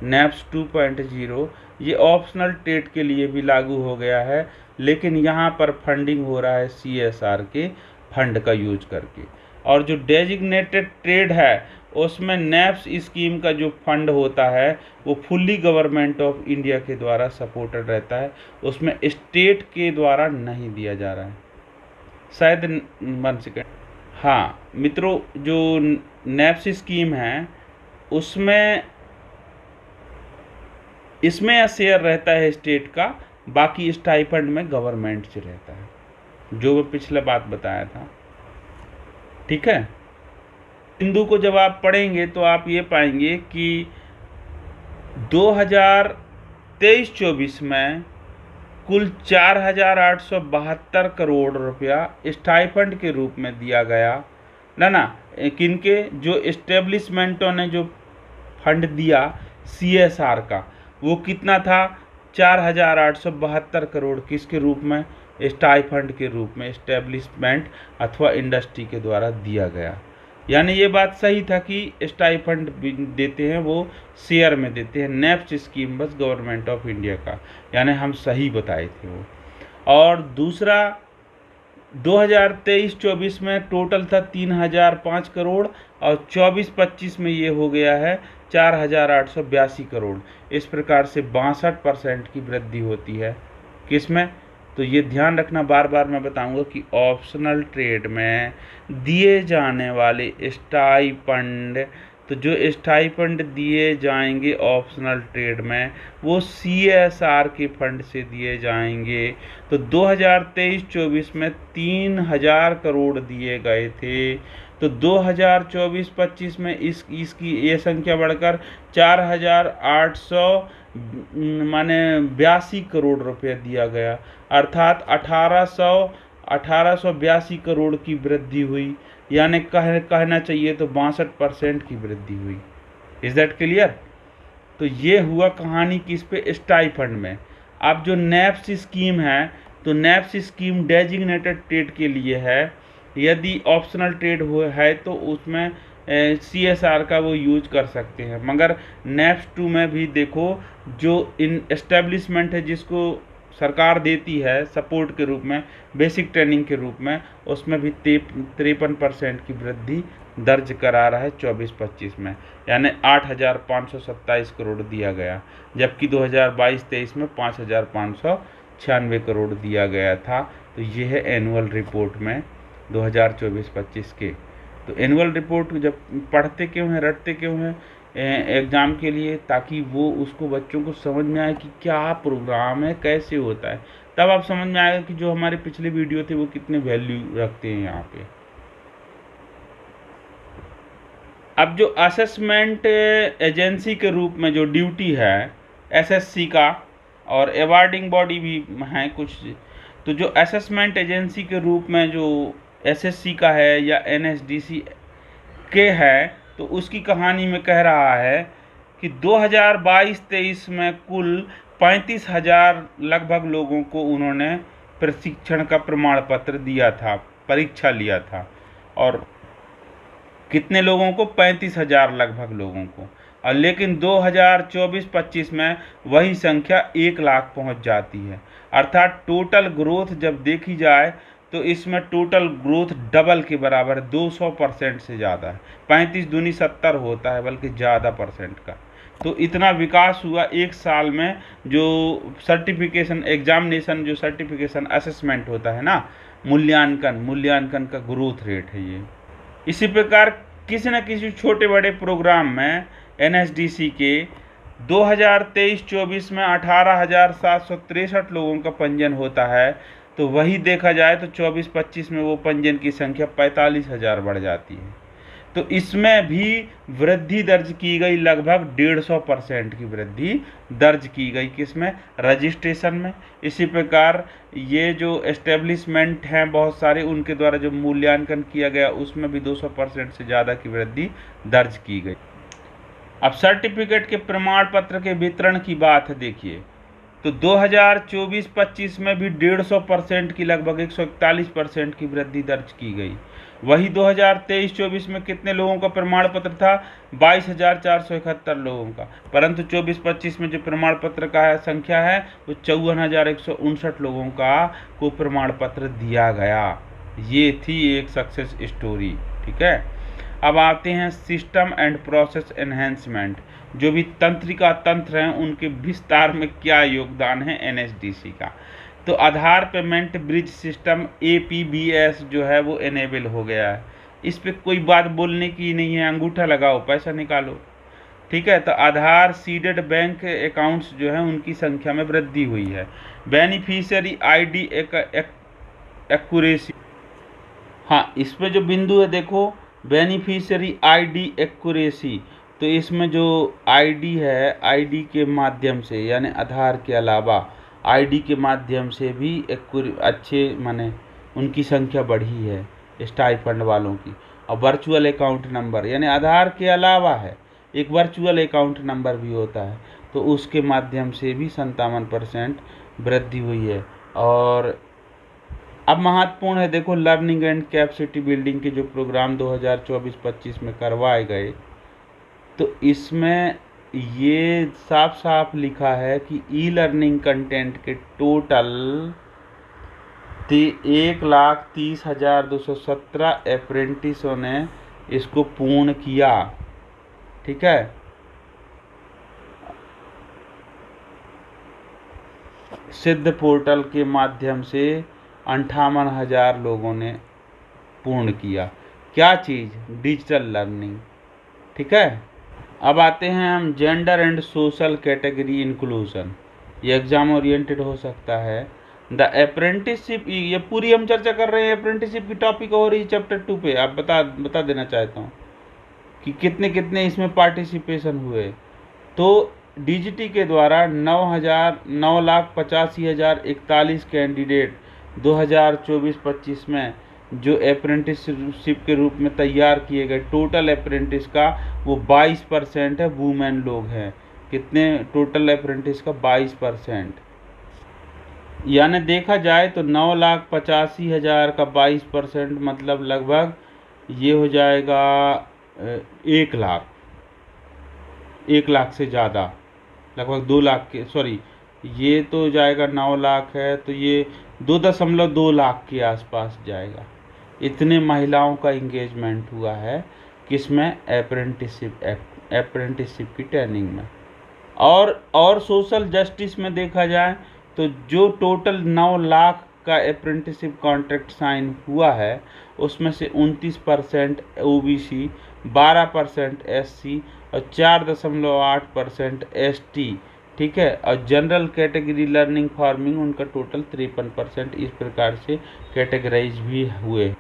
नेप्स 2.0 ये ऑप्शनल ट्रेड के लिए भी लागू हो गया है, लेकिन यहाँ पर फंडिंग हो रहा है सीएसआर के फंड का यूज करके। और जो डेजिग्नेटेड ट्रेड है उसमें नैप्स स्कीम का जो फंड होता है वो फुल्ली गवर्नमेंट ऑफ इंडिया के द्वारा सपोर्टेड रहता है, उसमें स्टेट के द्वारा नहीं दिया जा रहा है। शायद 1 सेकेंड, हाँ मित्रों, जो नैप्स स्कीम है उसमें इसमें शेयर रहता है स्टेट का, बाकी स्टाइपेंड में गवर्नमेंट से रहता है, जो मैं पिछले बात बताया था। ठीक है, बिंदु को जब आप पढ़ेंगे तो आप ये पाएंगे कि 2023-24 में कुल 4,872 करोड़ रुपया स्टाइपेंड के रूप में दिया गया ना किनके, जो एस्टेब्लिशमेंटों ने जो फंड दिया CSR का, वो कितना था 4,872 करोड़, किसके रूप में, स्टाइपेंड के रूप में एस्टेब्लिशमेंट अथवा इंडस्ट्री के द्वारा दिया गया। यानी ये बात सही था कि स्टाइपेंड देते हैं वो शेयर में देते हैं, नैप्स स्कीम बस गवर्नमेंट ऑफ इंडिया का, यानी हम सही बताए थे वो। और दूसरा 2023-24 में टोटल था 3,005 करोड़ और 24-25 में ये हो गया है 4,882 करोड़। इस प्रकार से 62% की वृद्धि होती है किसमें, तो ये ध्यान रखना, बार बार मैं बताऊंगा कि ऑप्शनल ट्रेड में दिए जाने वाले स्टाइपेंड, तो जो स्टाइपेंड दिए जाएंगे ऑप्शनल ट्रेड में वो CSR के फंड से दिए जाएंगे। तो 2023-24 में 3,000 करोड़ दिए गए थे, तो 2024-25 में इसकी ये संख्या बढ़कर 4,800 माने 82 करोड़ रुपया दिया गया, अर्थात 1882 करोड़ की वृद्धि हुई, यानी कहना चाहिए तो 62% की वृद्धि हुई। Is that clear? तो ये हुआ कहानी किस पे, स्टाइपेंड में। अब जो नैप्स स्कीम है, तो नैप्स स्कीम डेजिग्नेटेड ट्रेड के लिए है, यदि ऑप्शनल ट्रेड है तो उसमें CSR का वो यूज कर सकते हैं। मगर नैप्स 2 में भी देखो, जो इन एस्टेब्लिशमेंट है जिसको सरकार देती है सपोर्ट के रूप में, बेसिक ट्रेनिंग के रूप में, उसमें भी 53% की वृद्धि दर्ज करा रहा है 24-25 में, यानी 8,527 करोड़ दिया गया, जबकि 2022-23 में 5,596 करोड़ दिया गया था। तो ये है एनुअल रिपोर्ट में 2024-25 के। तो एनुअल रिपोर्ट जब पढ़ते क्यों हैं, रटते क्यों हैं एग्ज़ाम के लिए, ताकि वो उसको बच्चों को समझ में आए कि क्या प्रोग्राम है, कैसे होता है, तब आप समझ में आएगा कि जो हमारे पिछले वीडियो थे वो कितने वैल्यू रखते हैं यहाँ पे। अब जो असेसमेंट एजेंसी के रूप में जो ड्यूटी है SSC का, और अवार्डिंग बॉडी भी हैं कुछ, तो जो असेसमेंट एजेंसी के रूप में जो SSC का है या NSDC के है, तो उसकी कहानी में कह रहा है कि 2022-23 में कुल 35,000 लगभग लोगों को उन्होंने प्रशिक्षण का प्रमाण पत्र दिया था, परीक्षा लिया था, और कितने लोगों को, 35,000 लगभग लोगों को। और लेकिन 2024-25 में वही संख्या 1 लाख पहुंच जाती है, अर्थात टोटल ग्रोथ जब देखी जाए तो इसमें टोटल ग्रोथ डबल के बराबर 200% से ज़्यादा है। 35 दूनी 70 होता है, बल्कि ज़्यादा परसेंट का। तो इतना विकास हुआ एक साल में। जो सर्टिफिकेशन एग्जामिनेशन, जो सर्टिफिकेशन असेसमेंट होता है ना, मूल्यांकन का ग्रोथ रेट है ये। इसी प्रकार किसी न किसी छोटे बड़े प्रोग्राम में NSDC के 2023-24 में 18,763 लोगों का पंजीयन होता है, तो वही देखा जाए तो 24-25 में वो पंजीयन की संख्या 45,000 बढ़ जाती है। तो इसमें भी वृद्धि दर्ज की गई, लगभग 150% की वृद्धि दर्ज की गई, किसमें, रजिस्ट्रेशन में। इसी प्रकार ये जो एस्टेब्लिशमेंट हैं बहुत सारे, उनके द्वारा जो मूल्यांकन किया गया उसमें भी 200% से ज़्यादा की वृद्धि दर्ज की गई। अब सर्टिफिकेट के प्रमाण पत्र के वितरण की बात है, देखिए, तो 2024-25 में भी 150% की, लगभग 141% की वृद्धि दर्ज की गई। वही 2023-24 में कितने लोगों का प्रमाण पत्र था, 22,471 लोगों का, परंतु 24-25 में जो प्रमाण पत्र का संख्या है वो 54,159 लोगों का को प्रमाण पत्र दिया गया। ये थी एक सक्सेस स्टोरी। ठीक है, अब आते हैं सिस्टम एंड प्रोसेस एनहेंसमेंट, जो भी तंत्रिका तंत्र हैं उनके विस्तार में क्या योगदान है एनएसडीसी का। तो आधार पेमेंट ब्रिज सिस्टम APBS जो है वो इनेबल हो गया है। इस पे कोई बात बोलने की नहीं है, अंगूठा लगाओ पैसा निकालो, ठीक है। तो आधार सीडेड बैंक अकाउंट्स जो है उनकी संख्या में वृद्धि हुई है। बेनिफिशियरी आईडी एक्यूरेसी, हाँ इसमें जो बिंदु है देखो, बेनिफिशियरी आईडी एक्यूरेसी, तो इसमें जो आईडी है, आईडी के माध्यम से यानी आधार के अलावा आईडी के माध्यम से भी अच्छे माने उनकी संख्या बढ़ी है स्टाइपेंड वालों की। और वर्चुअल अकाउंट नंबर यानी आधार के अलावा है एक वर्चुअल अकाउंट नंबर भी होता है, तो उसके माध्यम से भी 57% वृद्धि हुई है। और अब महत्वपूर्ण है देखो, लर्निंग एंड कैपेसिटी बिल्डिंग के जो प्रोग्राम 2024-25 में करवाए गए, तो इसमें ये साफ साफ लिखा है कि ई लर्निंग कंटेंट के टोटल 1,30,217 अप्रेंटिसों ने इसको पूर्ण किया, ठीक है। सिद्ध पोर्टल के माध्यम से 58,000 लोगों ने पूर्ण किया। क्या चीज़? डिजिटल लर्निंग, ठीक है। अब आते हैं हम gender and social category inclusion. ये एग्जाम ओरिएंटेड हो सकता है। द अप्रेंटिसशिप, ये पूरी हम चर्चा कर रहे हैं अप्रेंटिसशिप की, टॉपिक हो रही है चैप्टर 2 पे। आप बता देना चाहता हूँ कि कितने कितने इसमें पार्टिसिपेशन हुए। तो डीजीटी के द्वारा 9,85,041 कैंडिडेट 2024-25 में जो अप्रेंटिसशिप के रूप में तैयार किए गए, टोटल अप्रेंटिस का वो 22% है, वुमेन लोग हैं। कितने टोटल अप्रेंटिस का? 22%। यानी देखा जाए तो 9,85,000 का 22% मतलब लगभग ये हो जाएगा 1 लाख, 1 लाख से ज़्यादा, लगभग 2 लाख के, सॉरी ये तो जाएगा 9 लाख है, तो ये 2.2 लाख के आसपास जाएगा। इतने महिलाओं का इंगेजमेंट हुआ है किसमें? अप्रेंटिसशिप की ट्रेनिंग में। और सोशल जस्टिस में देखा जाए तो जो टोटल 9 लाख का अप्रेंटिसशिप कॉन्ट्रैक्ट साइन हुआ है, उसमें से 29% OBC, 12% SC और 4.8% ST, ठीक है। और जनरल कैटेगरी लर्निंग फार्मिंग उनका टोटल 53%। इस प्रकार से कैटेगराइज भी हुए।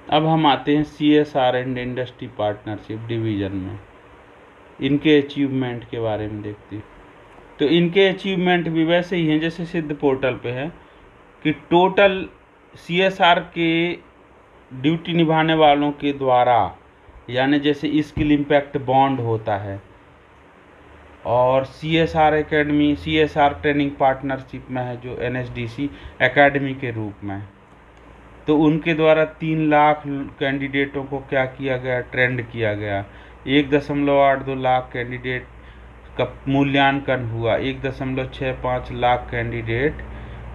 अब हम आते हैं CSR and industry partnership division में, इनके अचीवमेंट के बारे में देखते हैं। तो इनके अचीवमेंट भी वैसे ही हैं जैसे सिद्ध पोर्टल पे है कि टोटल CSR के ड्यूटी निभाने वालों के द्वारा, यानी जैसे स्किल इम्पैक्ट बॉन्ड होता है और CSR academy, CSR training partnership में है जो NSDC एकेडमी के रूप में, तो उनके द्वारा 3 लाख कैंडिडेटों को क्या किया गया? ट्रेंड किया गया। 1.82 लाख कैंडिडेट का मूल्यांकन हुआ, 1.65 लाख कैंडिडेट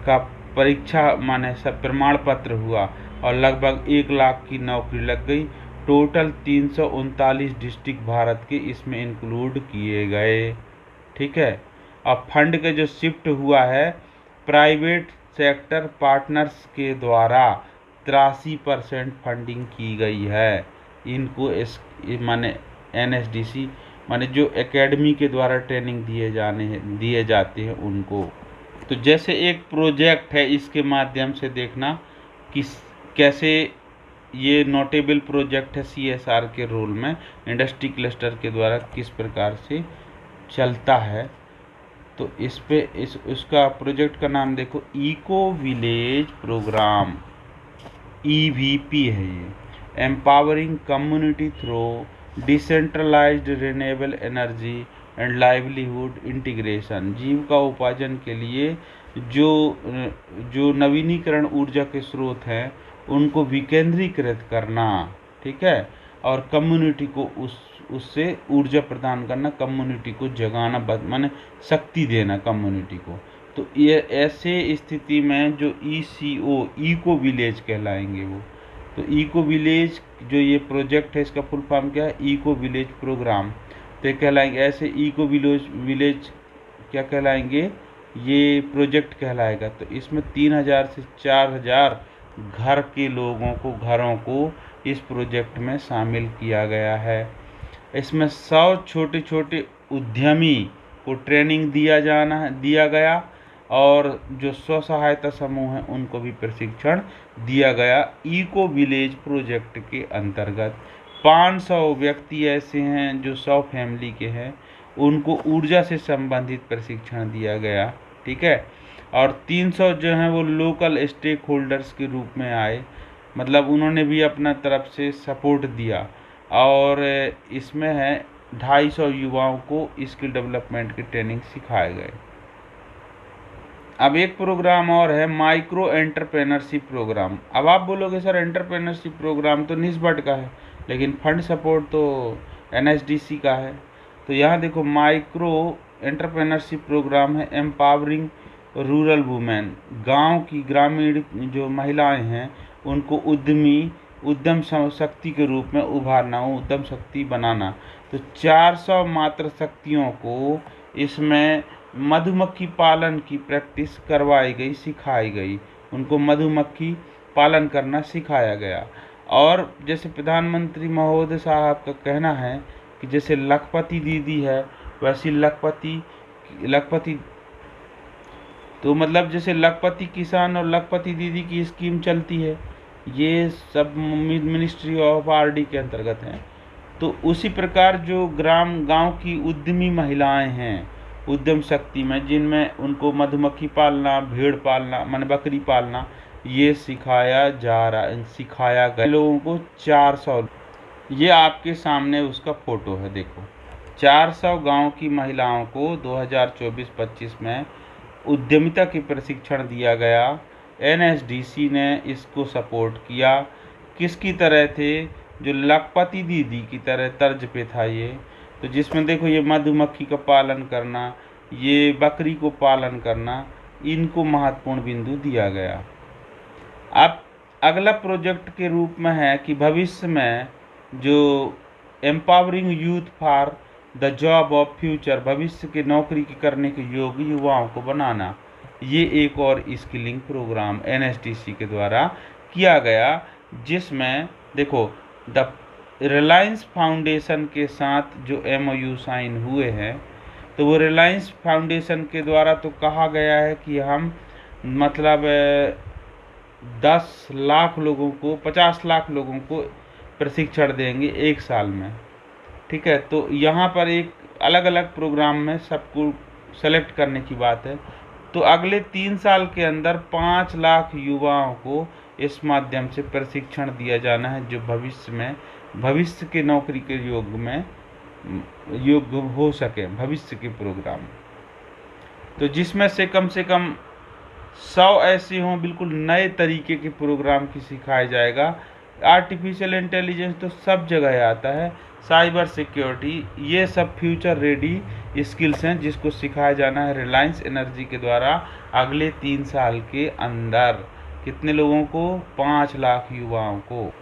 का परीक्षा माने सब प्रमाण पत्र हुआ और लगभग 1 लाख की नौकरी लग गई। टोटल 339 डिस्ट्रिक्ट भारत के इसमें इंक्लूड किए गए, ठीक है। अब फंड के जो शिफ्ट हुआ है प्राइवेट सेक्टर पार्टनर्स के द्वारा 83% फंडिंग की गई है इनको, इस माने NSDC माने जो एकेडमी के द्वारा ट्रेनिंग दिए जाते हैं उनको। तो जैसे एक प्रोजेक्ट है, इसके माध्यम से देखना कि कैसे ये नोटेबल प्रोजेक्ट है CSR के रोल में इंडस्ट्री क्लस्टर के द्वारा किस प्रकार से चलता है। तो इसका प्रोजेक्ट का नाम देखो, इको विलेज प्रोग्राम, EVP है ये, empowering community through decentralised renewable energy and livelihood integration. जीविका उपार्जन के लिए जो नवीनीकरण ऊर्जा के स्रोत हैं उनको विकेंद्रीकृत करना, ठीक है। और कम्युनिटी को उससे ऊर्जा प्रदान करना, कम्युनिटी को जगाना, माने शक्ति देना कम्युनिटी को। तो ये ऐसे स्थिति में जो ECO, इको विलेज कहलाएंगे वो, तो इको विलेज जो ये प्रोजेक्ट है इसका फुल फॉर्म क्या है, इको विलेज प्रोग्राम। तो ये कहलाएंगे ऐसे इको विलेज क्या कहलाएंगे, ये प्रोजेक्ट कहलाएगा। तो इसमें 3000 से 4000 घरों को इस प्रोजेक्ट में शामिल किया गया है। इसमें 100 छोटे छोटे उद्यमी को ट्रेनिंग दिया गया और जो स्व सहायता समूह हैं उनको भी प्रशिक्षण दिया गया। इको विलेज प्रोजेक्ट के अंतर्गत 500 व्यक्ति ऐसे हैं जो 100 फैमिली के हैं, उनको ऊर्जा से संबंधित प्रशिक्षण दिया गया, ठीक है। और 300 जो हैं वो लोकल स्टेक होल्डर्स के रूप में आए, मतलब उन्होंने भी अपना तरफ से सपोर्ट दिया। और इसमें है 250 युवाओं को स्किल डेवलपमेंट की ट्रेनिंग सिखाए गए। अब एक प्रोग्राम और है माइक्रो एंटरप्रेन्योरशिप प्रोग्राम। अब आप बोलोगे सर एंटरप्रेन्योरशिप प्रोग्राम तो निस्बट का है, लेकिन फंड सपोर्ट तो एनएसडीसी का है। तो यहाँ देखो माइक्रो एंटरप्रेन्योरशिप प्रोग्राम है एम्पावरिंग रूरल वुमेन, गांव की ग्रामीण जो महिलाएं हैं उनको उद्यम शक्ति के रूप में उभारना, उद्यम शक्ति बनाना। तो 400 मात्र शक्तियों को इसमें मधुमक्खी पालन की प्रैक्टिस करवाई गई, सिखाई गई, उनको मधुमक्खी पालन करना सिखाया गया। और जैसे प्रधानमंत्री महोदय साहब का कहना है कि जैसे लखपति दीदी है वैसी लखपति तो मतलब जैसे लखपति किसान और लखपति दीदी की स्कीम चलती है, ये सब मिनिस्ट्री ऑफ आरडी के अंतर्गत हैं। तो उसी प्रकार जो गांव की उद्यमी महिलाएं हैं उद्यम शक्ति में, जिनमें उनको मधुमक्खी पालना, भेड़ पालना, माने बकरी पालना, ये सिखाया गया लोगों को। 400, ये आपके सामने उसका फोटो है, देखो 400 गांव की महिलाओं को 2024-25 में उद्यमिता की प्रशिक्षण दिया गया। एनएसडीसी ने इसको सपोर्ट किया। किसकी तरह थे, जो लखपति दीदी की तरह तर्ज पे था ये। तो जिसमें देखो ये मधुमक्खी का पालन करना, ये बकरी को पालन करना, इनको महत्वपूर्ण बिंदु दिया गया। अब अगला प्रोजेक्ट के रूप में है कि भविष्य में जो empowering youth for the job of future, भविष्य के नौकरी के करने के योग्य युवाओं को बनाना, ये एक और स्किलिंग प्रोग्राम एनएसडीसी के द्वारा किया गया। जिसमें देखो द रिलायंस फाउंडेशन के साथ जो एमओयू साइन हुए हैं, तो वो रिलायंस फाउंडेशन के द्वारा तो कहा गया है कि हम मतलब 10 लाख लोगों को, 50 लाख लोगों को प्रशिक्षण देंगे 1 साल में, ठीक है। तो यहाँ पर एक अलग अलग प्रोग्राम में सबको सेलेक्ट करने की बात है। तो अगले 3 साल के अंदर 5 लाख युवाओं को इस माध्यम से प्रशिक्षण दिया जाना है, जो भविष्य के नौकरी के योग्य हो सके, भविष्य के प्रोग्राम। तो जिसमें से कम 100 ऐसे हों बिल्कुल नए तरीके के प्रोग्राम की सिखाया जाएगा। आर्टिफिशियल इंटेलिजेंस तो सब जगह आता है, साइबर सिक्योरिटी, ये सब फ्यूचर रेडी स्किल्स हैं जिसको सिखाया जाना है रिलायंस एनर्जी के द्वारा अगले 3 साल के अंदर। कितने लोगों को, 5 लाख युवाओं को।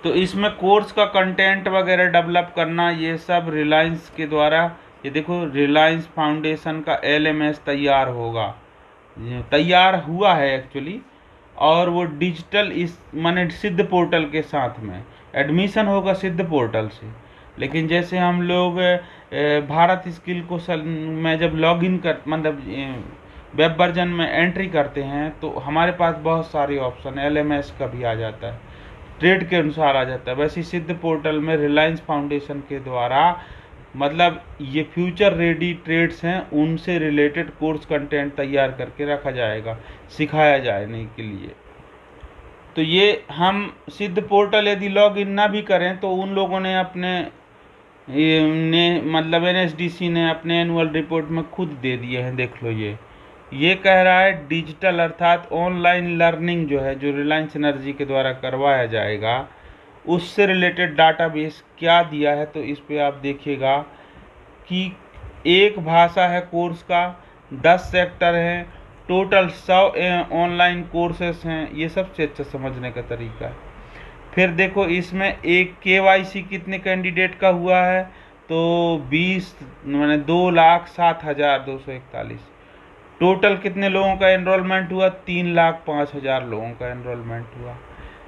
तो इसमें कोर्स का कंटेंट वगैरह डेवलप करना, ये सब रिलायंस के द्वारा, ये देखो रिलायंस फाउंडेशन का एलएमएस तैयार हुआ है एक्चुअली, और वो डिजिटल माने सिद्ध पोर्टल के साथ में एडमिशन होगा सिद्ध पोर्टल से। लेकिन जैसे हम लोग भारत स्किल को में जब लॉगिन कर मतलब वेब वर्जन में एंट्री करते हैं तो हमारे पास बहुत सारे ऑप्शन एलएमएस का भी आ जाता है, ट्रेड के अनुसार आ जाता है। वैसे सिद्ध पोर्टल में रिलायंस फाउंडेशन के द्वारा मतलब ये फ्यूचर रेडी ट्रेड्स हैं, उनसे रिलेटेड कोर्स कंटेंट तैयार करके रखा जाएगा सिखाया जाने के लिए। तो ये हम सिद्ध पोर्टल यदि लॉग इन ना भी करें तो उन लोगों ने मतलब एनएसडीसी ने अपने एनुअल रिपोर्ट में खुद दे दिए हैं। देख लो ये कह रहा है डिजिटल अर्थात ऑनलाइन लर्निंग जो है, जो रिलायंस एनर्जी के द्वारा करवाया जाएगा, उससे रिलेटेड डाटाबेस क्या दिया है। तो इस पे आप देखिएगा कि एक भाषा है कोर्स का, 10 सेक्टर हैं, टोटल 100 ऑनलाइन कोर्सेस हैं। ये सबसे अच्छा समझने का तरीका है। फिर देखो इसमें एक केवाईसी कितने कैंडिडेट का हुआ है, तो 20 मैंने 2,07,241। टोटल कितने लोगों का एनरोलमेंट हुआ, 3,05,000 लोगों का एनरोलमेंट हुआ।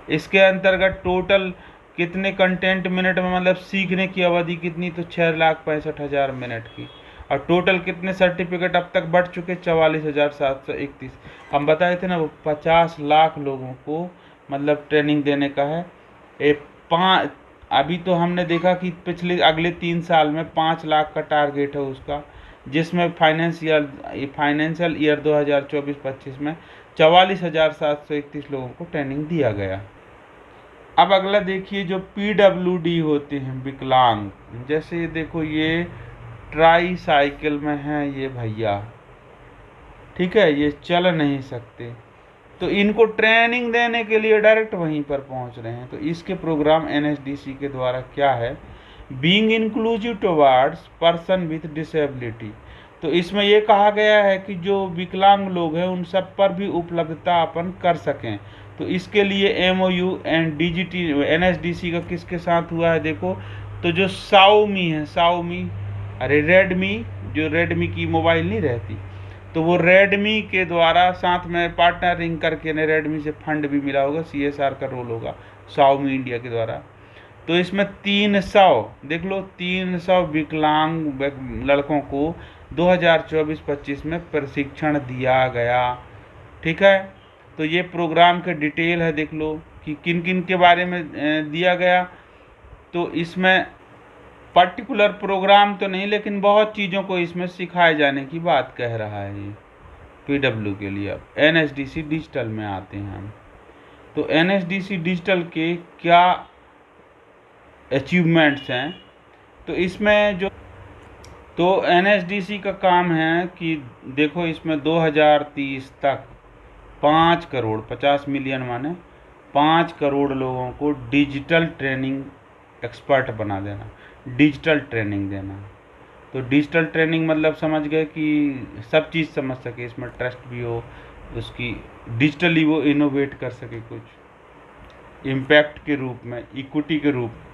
इसके अंतर्गत टोटल कितने कंटेंट मिनट में, मतलब सीखने की अवधि कितनी, तो 6,65,000 मिनट की। और टोटल कितने सर्टिफिकेट अब तक बढ़ चुके, 44,731। हम बताए थे ना वो 50 लाख लोगों को मतलब ट्रेनिंग देने का है। अभी तो हमने देखा कि पिछले अगले 3 साल में 5 लाख का टारगेट है उसका, जिसमें फाइनेंशियल ईयर 2024-25 में 44,731 लोगों को ट्रेनिंग दिया गया। अब अगला देखिए, जो PWD होते हैं विकलांग, जैसे ये देखो ये ट्राई साइकिल में है ये भैया, ठीक है, ये चल नहीं सकते, तो इनको ट्रेनिंग देने के लिए डायरेक्ट वहीं पर पहुंच रहे हैं। तो इसके प्रोग्राम NSDC के द्वारा क्या है, being inclusive towards person with disability. तो इसमें ये कहा गया है कि जो विकलांग लोग हैं उन सब पर भी उपलब्धता अपन कर सकें। तो इसके लिए MOU एंड DGT NSDC का किसके साथ हुआ है, देखो तो जो शाओमी है, शाओमी, अरे रेडमी, जो रेडमी की मोबाइल नहीं रहती, तो वो रेडमी के द्वारा साथ में पार्टनरिंग करके ने रेडमी से फंड भी मिला होगा, CSR का रोल होगा शाओमी इंडिया के द्वारा। तो इसमें 300 देख लो 300 विकलांग लड़कों को 2024-25 में प्रशिक्षण दिया गया, ठीक है। तो ये प्रोग्राम के डिटेल है, देख लो कि किन किन के बारे में दिया गया। तो इसमें पर्टिकुलर प्रोग्राम तो नहीं, लेकिन बहुत चीज़ों को इसमें सिखाए जाने की बात कह रहा है ये PW के लिए। अब NSDC डिजिटल में आते हैं हम। तो NSDC डिजिटल के क्या अचीवमेंट्स हैं, तो इसमें जो तो NSDC का काम है कि देखो इसमें 2030 तक 5 करोड़ 50 मिलियन माने 5 करोड़ लोगों को डिजिटल ट्रेनिंग एक्सपर्ट बना देना, डिजिटल ट्रेनिंग देना। तो डिजिटल ट्रेनिंग मतलब समझ गए कि सब चीज़ समझ सके, इसमें ट्रस्ट भी हो, उसकी डिजिटली वो इनोवेट कर सके कुछ इम्पैक्ट के रूप में, इक्विटी के रूप में।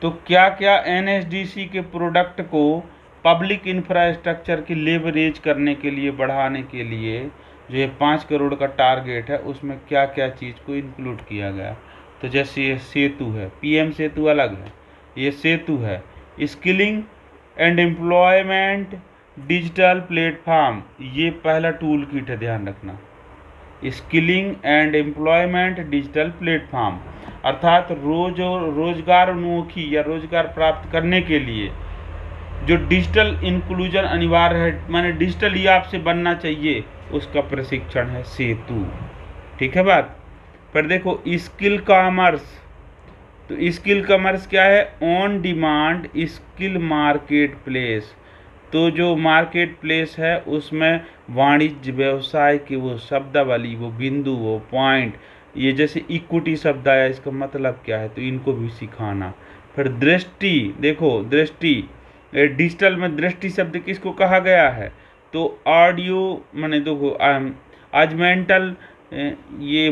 तो क्या क्या NSDC के प्रोडक्ट को पब्लिक इंफ्रास्ट्रक्चर की लेवरेज करने के लिए, बढ़ाने के लिए जो ये 5 करोड़ का टारगेट है उसमें क्या क्या चीज़ को इंक्लूड किया गया। तो जैसे ये सेतु है, PM सेतु अलग है, ये सेतु है। Skilling and employment digital platform, ये पहला टूल किट है, ध्यान रखना। Skilling and employment digital platform अर्थात रोजगार उन्मुखी या रोजगार प्राप्त करने के लिए जो डिजिटल इंक्लूजन अनिवार्य है, माने डिजिटली आपसे बनना चाहिए, उसका प्रशिक्षण है सेतु, ठीक है बात। पर देखो स्किल कॉमर्स, तो स्किल कॉमर्स क्या है, on demand skill market place. तो जो मार्केट प्लेस है उसमें वाणिज्य व्यवसाय की वो शब्दावली, वो बिंदु, वो पॉइंट, ये जैसे इक्विटी शब्द आया, इसका मतलब क्या है, तो इनको भी सिखाना। फिर दृष्टि, देखो दृष्टि, डिजिटल में दृष्टि शब्द किसको कहा गया है, तो ऑडियो माने देखो अजमेंटल, ये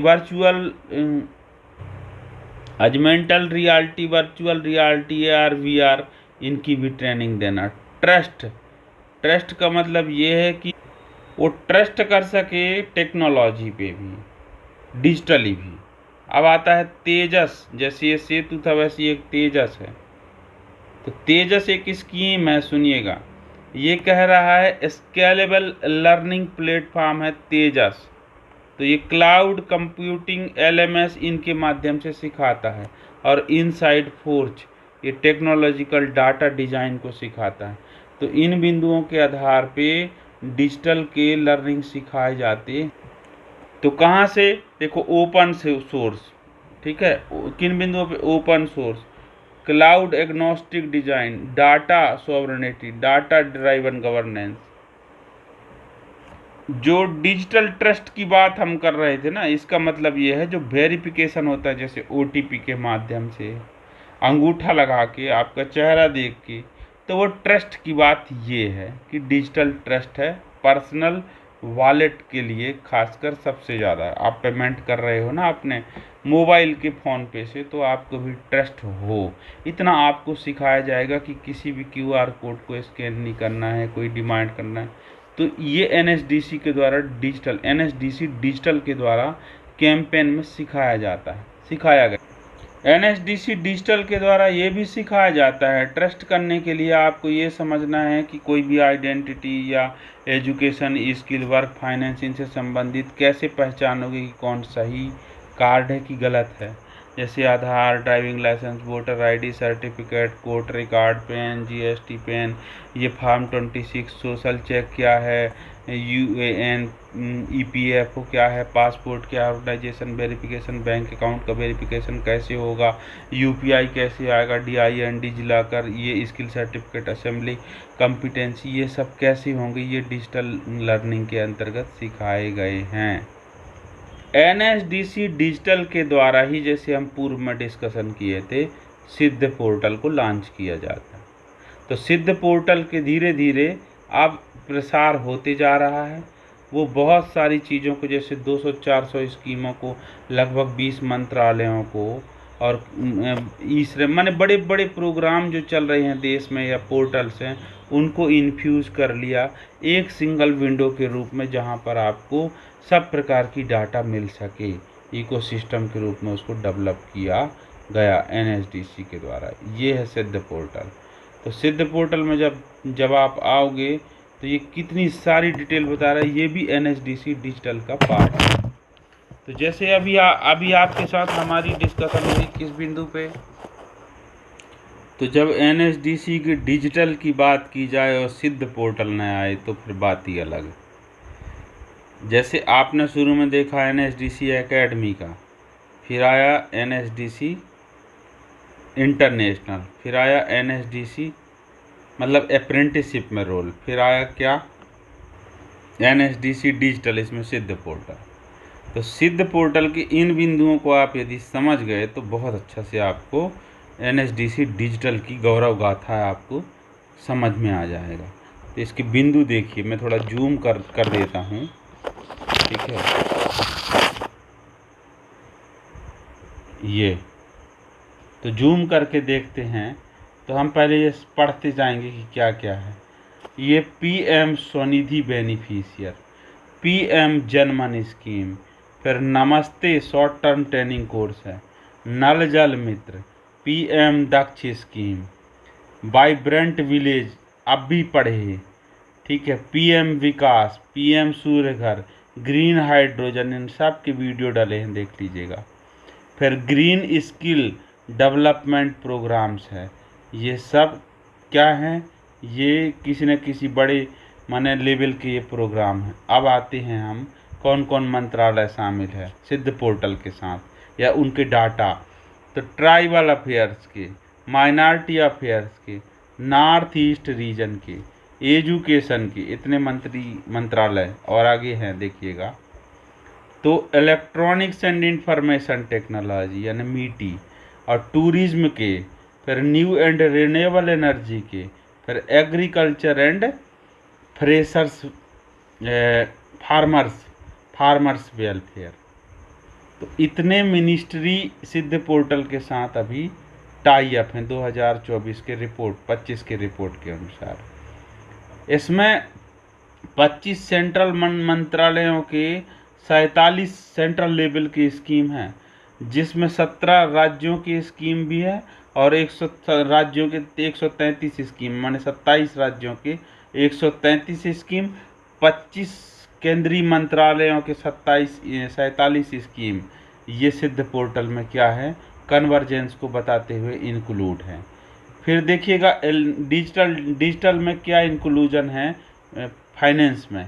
augmented reality, virtual reality, AR VR, इनकी भी ट्रेनिंग देना। ट्रस्ट, ट्रस्ट का मतलब ये है कि वो ट्रस्ट कर सके टेक्नोलॉजी पे भी, डिजिटली भी। अब आता है तेजस, जैसे ये सेतु था वैसे एक तेजस है। तो तेजस एक स्कीम है, सुनिएगा, ये कह रहा है स्केलेबल लर्निंग प्लेटफॉर्म है तेजस। तो ये क्लाउड कंप्यूटिंग LMS इनके माध्यम से सिखाता है। और इनसाइड फोर्ज ये टेक्नोलॉजिकल डाटा डिजाइन को सिखाता है। तो इन बिंदुओं के आधार पे डिजिटल के लर्निंग सिखाए जाते। तो कहाँ से, देखो ओपन सोर्स, ठीक है, किन बिंदुओं पे, open source, cloud agnostic design, data sovereignty, data driven governance. जो डिजिटल ट्रस्ट की बात हम कर रहे थे ना, इसका मतलब ये है जो वेरिफिकेशन होता है, जैसे OTP के माध्यम से अंगूठा लगा के आपका चेहरा देख के, तो वो ट्रस्ट की बात ये है कि डिजिटल ट्रस्ट है, पर्सनल वॉलेट के लिए खासकर सबसे ज़्यादा। आप पेमेंट कर रहे हो ना अपने मोबाइल के फ़ोन पे से, तो आपको भी ट्रस्ट हो, इतना आपको सिखाया जाएगा कि किसी भी क्यूआर कोड को स्कैन नहीं करना है, कोई डिमांड करना है। तो ये एनएसडीसी के द्वारा एनएसडीसी डिजिटल के द्वारा कैंपेन में सिखाया गया। एनएसडीसी डिजिटल के द्वारा ये भी सिखाया जाता है, ट्रस्ट करने के लिए आपको ये समझना है कि कोई भी आइडेंटिटी या एजुकेशन, स्किल, वर्क, फाइनेंस, इनसे संबंधित कैसे पहचानोगे कि कौन सही कार्ड है कि गलत है। जैसे Aadhaar, driving licence, voter ID certificate, court record, PAN, GST PAN, ये फॉर्म 26, सोशल चेक क्या है, यूएएन, ईपीएफओ क्या है, पासपोर्ट क्या है, ऑर्गेनाइजेशन वेरिफिकेशन, बैंक अकाउंट का वेरिफिकेशन कैसे होगा, यूपीआई कैसे आएगा, डीआईएन, डिजिलॉकर, ये स्किल सर्टिफिकेट, असेंबली कॉम्पिटेंसी, ये सब कैसे होंगे, ये डिजिटल लर्निंग के अंतर्गत सिखाए गए हैं। एनएसडीसी डिजिटल के द्वारा ही, जैसे हम पूर्व में डिस्कशन किए थे, सिद्ध पोर्टल को लॉन्च किया जाता है। तो सिद्ध पोर्टल के धीरे धीरे अब प्रसार होते जा रहा है। वो बहुत सारी चीज़ों को, जैसे 200-400 स्कीमों को, लगभग 20 मंत्रालयों को, और माने बड़े बड़े प्रोग्राम जो चल रहे हैं देश में या पोर्टल्स हैं, उनको इन्फ्यूज़ कर लिया एक सिंगल विंडो के रूप में, जहां पर आपको सब प्रकार की डाटा मिल सके। इकोसिस्टम के रूप में उसको डेवलप किया गया एनएसडीसी के द्वारा। ये है सिद्ध पोर्टल। तो सिद्ध पोर्टल में जब आप आओगे तो ये कितनी सारी डिटेल बता रहा है, ये भी एनएसडीसी डिजिटल का पार्ट है। तो जैसे अभी आपके साथ हमारी डिस्कशन हुई किस बिंदु पे, तो जब एनएसडीसी के डिजिटल की बात की जाए और सिद्ध पोर्टल न आए तो फिर बात ही अलग है। जैसे आपने शुरू में देखा एनएसडीसी एकेडमी का, फिर आया एनएसडीसी इंटरनेशनल, फिर आया एनएसडीसी मतलब अप्रेंटिसशिप में रोल, फिर आया क्या, एनएसडीसी डिजिटल, इसमें सिद्ध पोर्टल। तो सिद्ध पोर्टल के इन बिंदुओं को आप यदि समझ गए तो बहुत अच्छा से आपको एनएसडीसी डिजिटल की गौरव गाथा आपको समझ में आ जाएगा। तो इसके बिंदु देखिए, मैं थोड़ा जूम कर देता हूँ, ठीक है। ये तो जूम करके देखते हैं, तो हम पहले ये पढ़ते जाएंगे कि क्या क्या है। ये पीएम स्वनिधि बेनिफिशियर, पीएम जनमन स्कीम, फिर नमस्ते शॉर्ट टर्म ट्रेनिंग कोर्स है, नल जल मित्र, पीएम दक्ष स्कीम, वाइब्रेंट विलेज अब भी पढ़े, ठीक है, पीएम विकास, पीएम सूर्य घर, ग्रीन हाइड्रोजन, इन सब के वीडियो डाले हैं, देख लीजिएगा। फिर ग्रीन स्किल डेवलपमेंट प्रोग्राम्स है, ये सब क्या हैं, ये किसी न किसी बड़े माने लेवल के ये प्रोग्राम हैं। अब आते हैं हम कौन कौन मंत्रालय शामिल है सिद्ध पोर्टल के साथ या उनके डाटा। तो ट्राइबल अफेयर्स के, माइनॉरिटी अफेयर्स के, नॉर्थ ईस्ट रीजन के, एजुकेशन के, इतने मंत्रालय और आगे हैं देखिएगा। तो इलेक्ट्रॉनिक्स एंड इंफॉर्मेशन टेक्नोलॉजी यानी मीटी, और टूरिज्म के, फिर न्यू एंड रिन्यूएबल एनर्जी के, फिर agriculture and freshers farmers welfare. तो इतने मिनिस्ट्री सिद्ध पोर्टल के साथ अभी टाई अप हैं 2024 के रिपोर्ट 25 के रिपोर्ट के अनुसार। इसमें 25 सेंट्रल मंत्रालयों के 47 सेंट्रल लेवल की स्कीम है, जिसमें 17 राज्यों की स्कीम भी है और 100 राज्यों के 133 स्कीम, माने 27 राज्यों के 133 स्कीम, 25 केंद्रीय मंत्रालयों के 47 स्कीम, ये सिद्ध पोर्टल में क्या है, कन्वर्जेंस को बताते हुए इंक्लूड है। फिर देखिएगा डिजिटल में क्या इंक्लूजन है फाइनेंस में,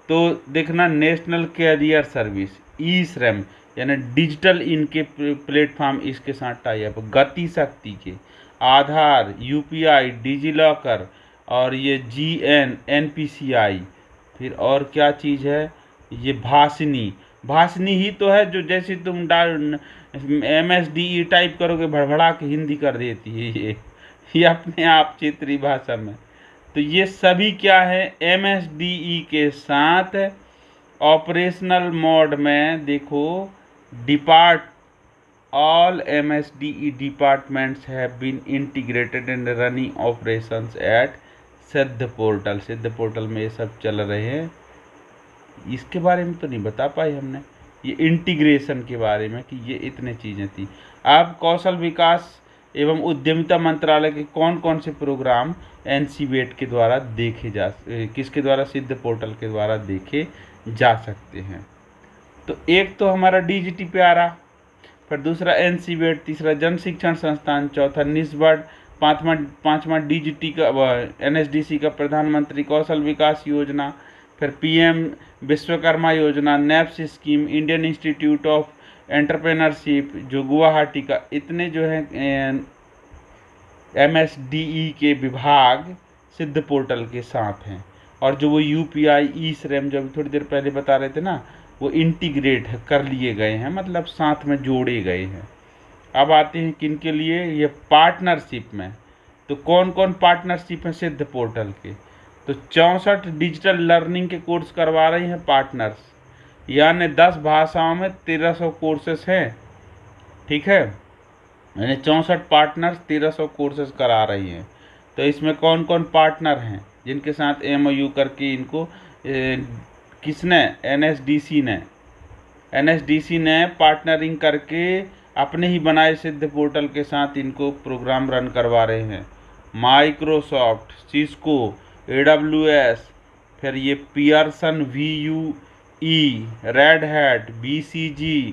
तो देखना नेशनल कैरियर सर्विस, ई श्रम यानी डिजिटल इनके प्लेटफॉर्म इसके साथ टाई अप, गति शक्ति के, आधार, यूपीआई, डिजिलॉकर और ये एनपीसीआई। फिर और क्या चीज़ है, ये भाषिनी ही तो है, जो जैसे तुम MSDE टाइप करोगे भड़बड़ा के हिंदी कर देती है ये अपने आप क्षेत्रीय भाषा में। तो ये सभी क्या है, MSDE के साथ ऑपरेशनल मोड में। देखो, depart all MSDE departments have been integrated in running operations at Sidh portal. Sidh portal में ये सब चल रहे हैं। इसके बारे में तो नहीं बता पाई हमने, ये इंटीग्रेशन के बारे में, कि ये इतने चीज़ें थी। अब कौशल विकास एवं उद्यमिता मंत्रालय के कौन कौन से प्रोग्राम NCVET के द्वारा किसके द्वारा, सिद्ध पोर्टल के द्वारा देखे जा सकते हैं। तो एक तो हमारा DGT प्यारा, फिर दूसरा NCVET, तीसरा जन शिक्षण संस्थान, चौथा निस्बड, पाँचवा DGT का NSDC का प्रधानमंत्री कौशल विकास योजना, फिर PM विश्वकर्मा योजना, NAPS scheme, Indian institute of entrepreneurship जो गुवाहाटी का। इतने जो है MSDE के विभाग सिद्ध पोर्टल के साथ हैं। और जो वो UPI E-श्रेम जो अभी थोड़ी देर पहले बता रहे थे ना, वो इंटीग्रेट कर लिए गए हैं, मतलब साथ में जोड़े गए हैं। अब आते हैं किन के लिए, ये पार्टनरशिप में। तो कौन कौन पार्टनरशिप है सिद्ध पोर्टल के, तो 64 डिजिटल लर्निंग के कोर्स करवा रही हैं पार्टनर्स, यानी 10 भाषाओं में 1300 कोर्सेस हैं। ठीक है, यानी 64 पार्टनर्स 1300 कोर्सेज करा रही हैं। तो इसमें कौन कौन पार्टनर हैं जिनके साथ MOU करके इनको किसने, NSDC ने पार्टनरिंग करके अपने ही बनाए सिद्ध पोर्टल के साथ इनको प्रोग्राम रन करवा रहे हैं। माइक्रोसॉफ्ट, सिस्को, AWS, फिर ये Pearson VUE, Red Hat, BCG,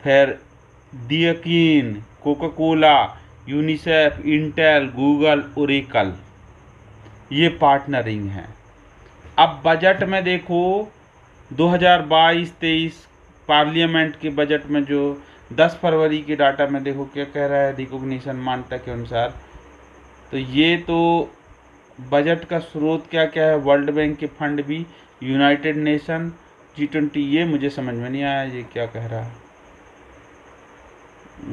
फिर Deakin, Coca Cola, UNICEF, Intel, Google, Oracle, ये पार्टनरिंग है। अब बजट में देखो 2022-23 पार्लियामेंट के बजट में जो 10 फरवरी के डाटा में देखो क्या कह रहा है, रिकॉग्निशन मान्यता के अनुसार। तो ये तो बजट का स्रोत क्या क्या है, वर्ल्ड बैंक के फंड भी, यूनाइटेड नेशन, G20, ये मुझे समझ में नहीं आया ये क्या कह रहा है।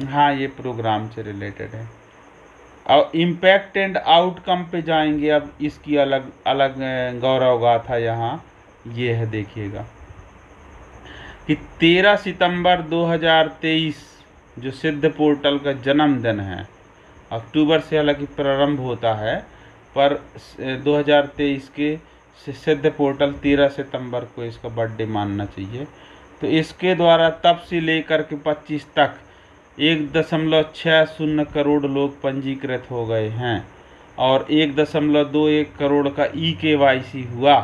हाँ, ये प्रोग्राम से रिलेटेड है। और इम्पैक्ट एंड आउटकम पे जाएंगे, अब इसकी अलग अलग गौरव गाथा यहाँ ये है, देखिएगा कि 13 सितंबर 2023 जो सिद्ध पोर्टल का जन्मदिन है, अक्टूबर से हालांकि प्रारंभ होता है, पर 2023 के सिद्ध पोर्टल 13 सितंबर को इसका बर्थडे मानना चाहिए। तो इसके द्वारा तब से लेकर के 25 तक 1.60 करोड़ लोग पंजीकृत हो गए हैं और 1.21 करोड़ का eKYC हुआ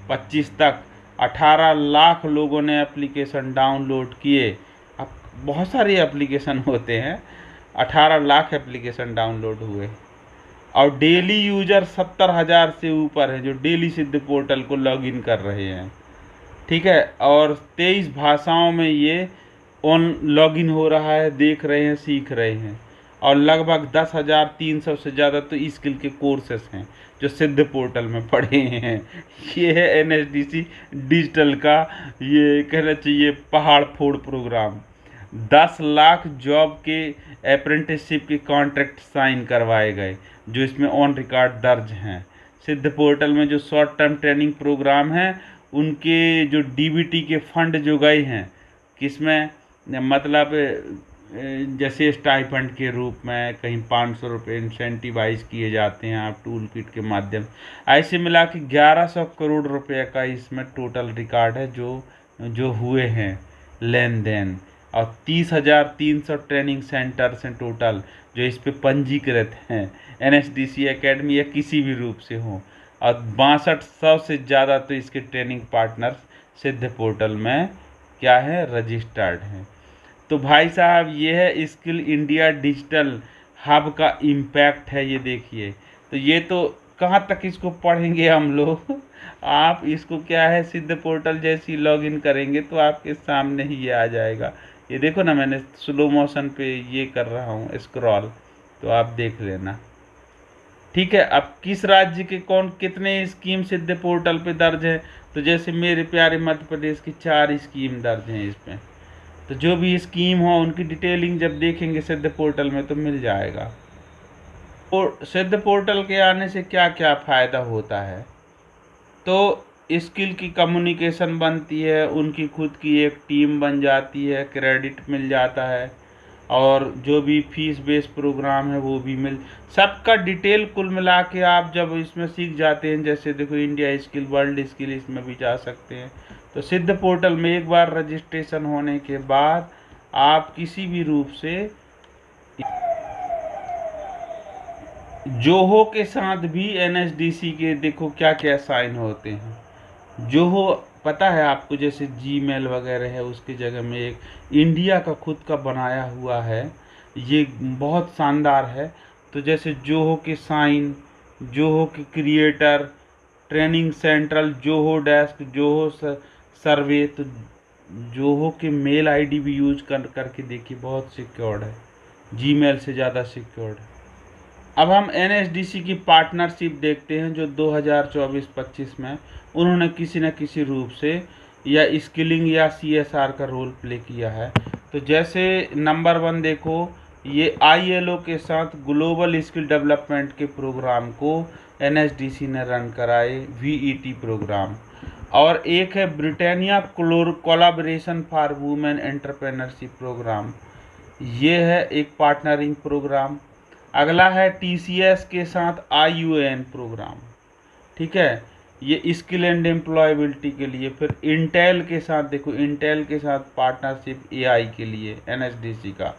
25 तक। 18 लाख लोगों ने एप्लीकेशन डाउनलोड किए। अब बहुत सारे एप्लीकेशन होते हैं, 18 लाख एप्लीकेशन डाउनलोड हुए और डेली यूजर 70,000 से ऊपर है जो डेली सिद्ध पोर्टल को लॉगिन कर रहे हैं। ठीक है, और 23 भाषाओं में ये लॉगिन हो रहा है, देख रहे हैं, सीख रहे हैं। और लगभग 10,300 से ज़्यादा तो स्किल के कोर्सेस हैं जो सिद्ध पोर्टल में पढ़े हैं। ये है NSDC डिजिटल का, ये कहना चाहिए पहाड़ फोड़ प्रोग्राम। 10 लाख जॉब के अप्रेंटिसशिप के कॉन्ट्रैक्ट साइन करवाए गए जो इसमें ऑन रिकॉर्ड दर्ज हैं। सिद्ध पोर्टल में जो शॉर्ट टर्म ट्रेनिंग प्रोग्राम हैं उनके जो DBT के फंड जो गए हैं, किसमें, मतलब जैसे स्टाइपेंड के रूप में कहीं 500 रुपये इंसेंटिवाइज किए जाते हैं आप टूल किट के माध्यम, ऐसे मिला के 1100 करोड़ रुपए का इसमें टोटल रिकॉर्ड है जो हुए हैं लेन देन। और 30,300 ट्रेनिंग सेंटर्स हैं टोटल जो इस पे पंजीकृत हैं NSDC एकेडमी या किसी भी रूप से हो, और 6200 से ज़्यादा तो इसके ट्रेनिंग पार्टनर्स सिद्ध पोर्टल में क्या है, रजिस्टर्ड हैं। तो भाई साहब ये है स्किल इंडिया डिजिटल हब का इम्पैक्ट है, ये देखिए। तो ये तो कहाँ तक इसको पढ़ेंगे हम लोग आप इसको क्या है, सिद्ध पोर्टल जैसी लॉगिन करेंगे तो आपके सामने ही ये आ जाएगा। ये देखो ना, मैंने स्लो मोशन पे ये कर रहा हूँ स्क्रॉल, तो आप देख लेना। ठीक है, अब किस राज्य के कौन कितने स्कीम सिद्ध पोर्टल पे दर्ज है, तो जैसे मेरे प्यारे मध्य प्रदेश की 4 स्कीम दर्ज हैं इस पे। तो जो भी स्कीम हो उनकी डिटेलिंग जब देखेंगे सिद्ध पोर्टल में तो मिल जाएगा। सिद्ध पोर्टल के आने से क्या क्या फ़ायदा होता है, तो स्किल की कम्युनिकेशन बनती है, उनकी खुद की एक टीम बन जाती है, क्रेडिट मिल जाता है, और जो भी फीस बेस्ड प्रोग्राम है वो भी सबका डिटेल कुल मिला के आप जब इसमें सीख जाते हैं, जैसे देखो इंडिया स्किल, वर्ल्ड स्किल, इसमें भी जा सकते हैं। तो सिद्ध पोर्टल में एक बार रजिस्ट्रेशन होने के बाद आप किसी भी रूप से जोहो के साथ भी एनएसडीसी के देखो क्या क्या साइन होते हैं। जोहो पता है आपको, जैसे जीमेल वगैरह है उसकी जगह में एक इंडिया का खुद का बनाया हुआ है, ये बहुत शानदार है। तो जैसे जोहो के साइन, जोहो के creator, training central, Zoho desk, Zoho survey, तो जोहो के मेल आईडी भी यूज करके देखिए, बहुत सिक्योर्ड है, जीमेल से ज़्यादा सिक्योर्ड है। अब हम एनएसडीसी की पार्टनरशिप देखते हैं, जो 2024-25 में उन्होंने किसी न किसी रूप से या स्किलिंग या सीएसआर का रोल प्ले किया है। तो जैसे नंबर 1 देखो, ये आईएलओ के साथ ग्लोबल स्किल डेवलपमेंट के प्रोग्राम को एनएसडीसी ने रन कराए, वीईटी प्रोग्राम। और एक है Britannia collaboration for women entrepreneurship program, ये है एक पार्टनरिंग प्रोग्राम। अगला है टीसीएस के साथ आईयूएन प्रोग्राम, ठीक है, ये स्किल एंड एम्प्लॉयबिलिटी के लिए। फिर इंटेल के साथ देखो, इंटेल के साथ पार्टनरशिप एआई के लिए एनएसडीसी का।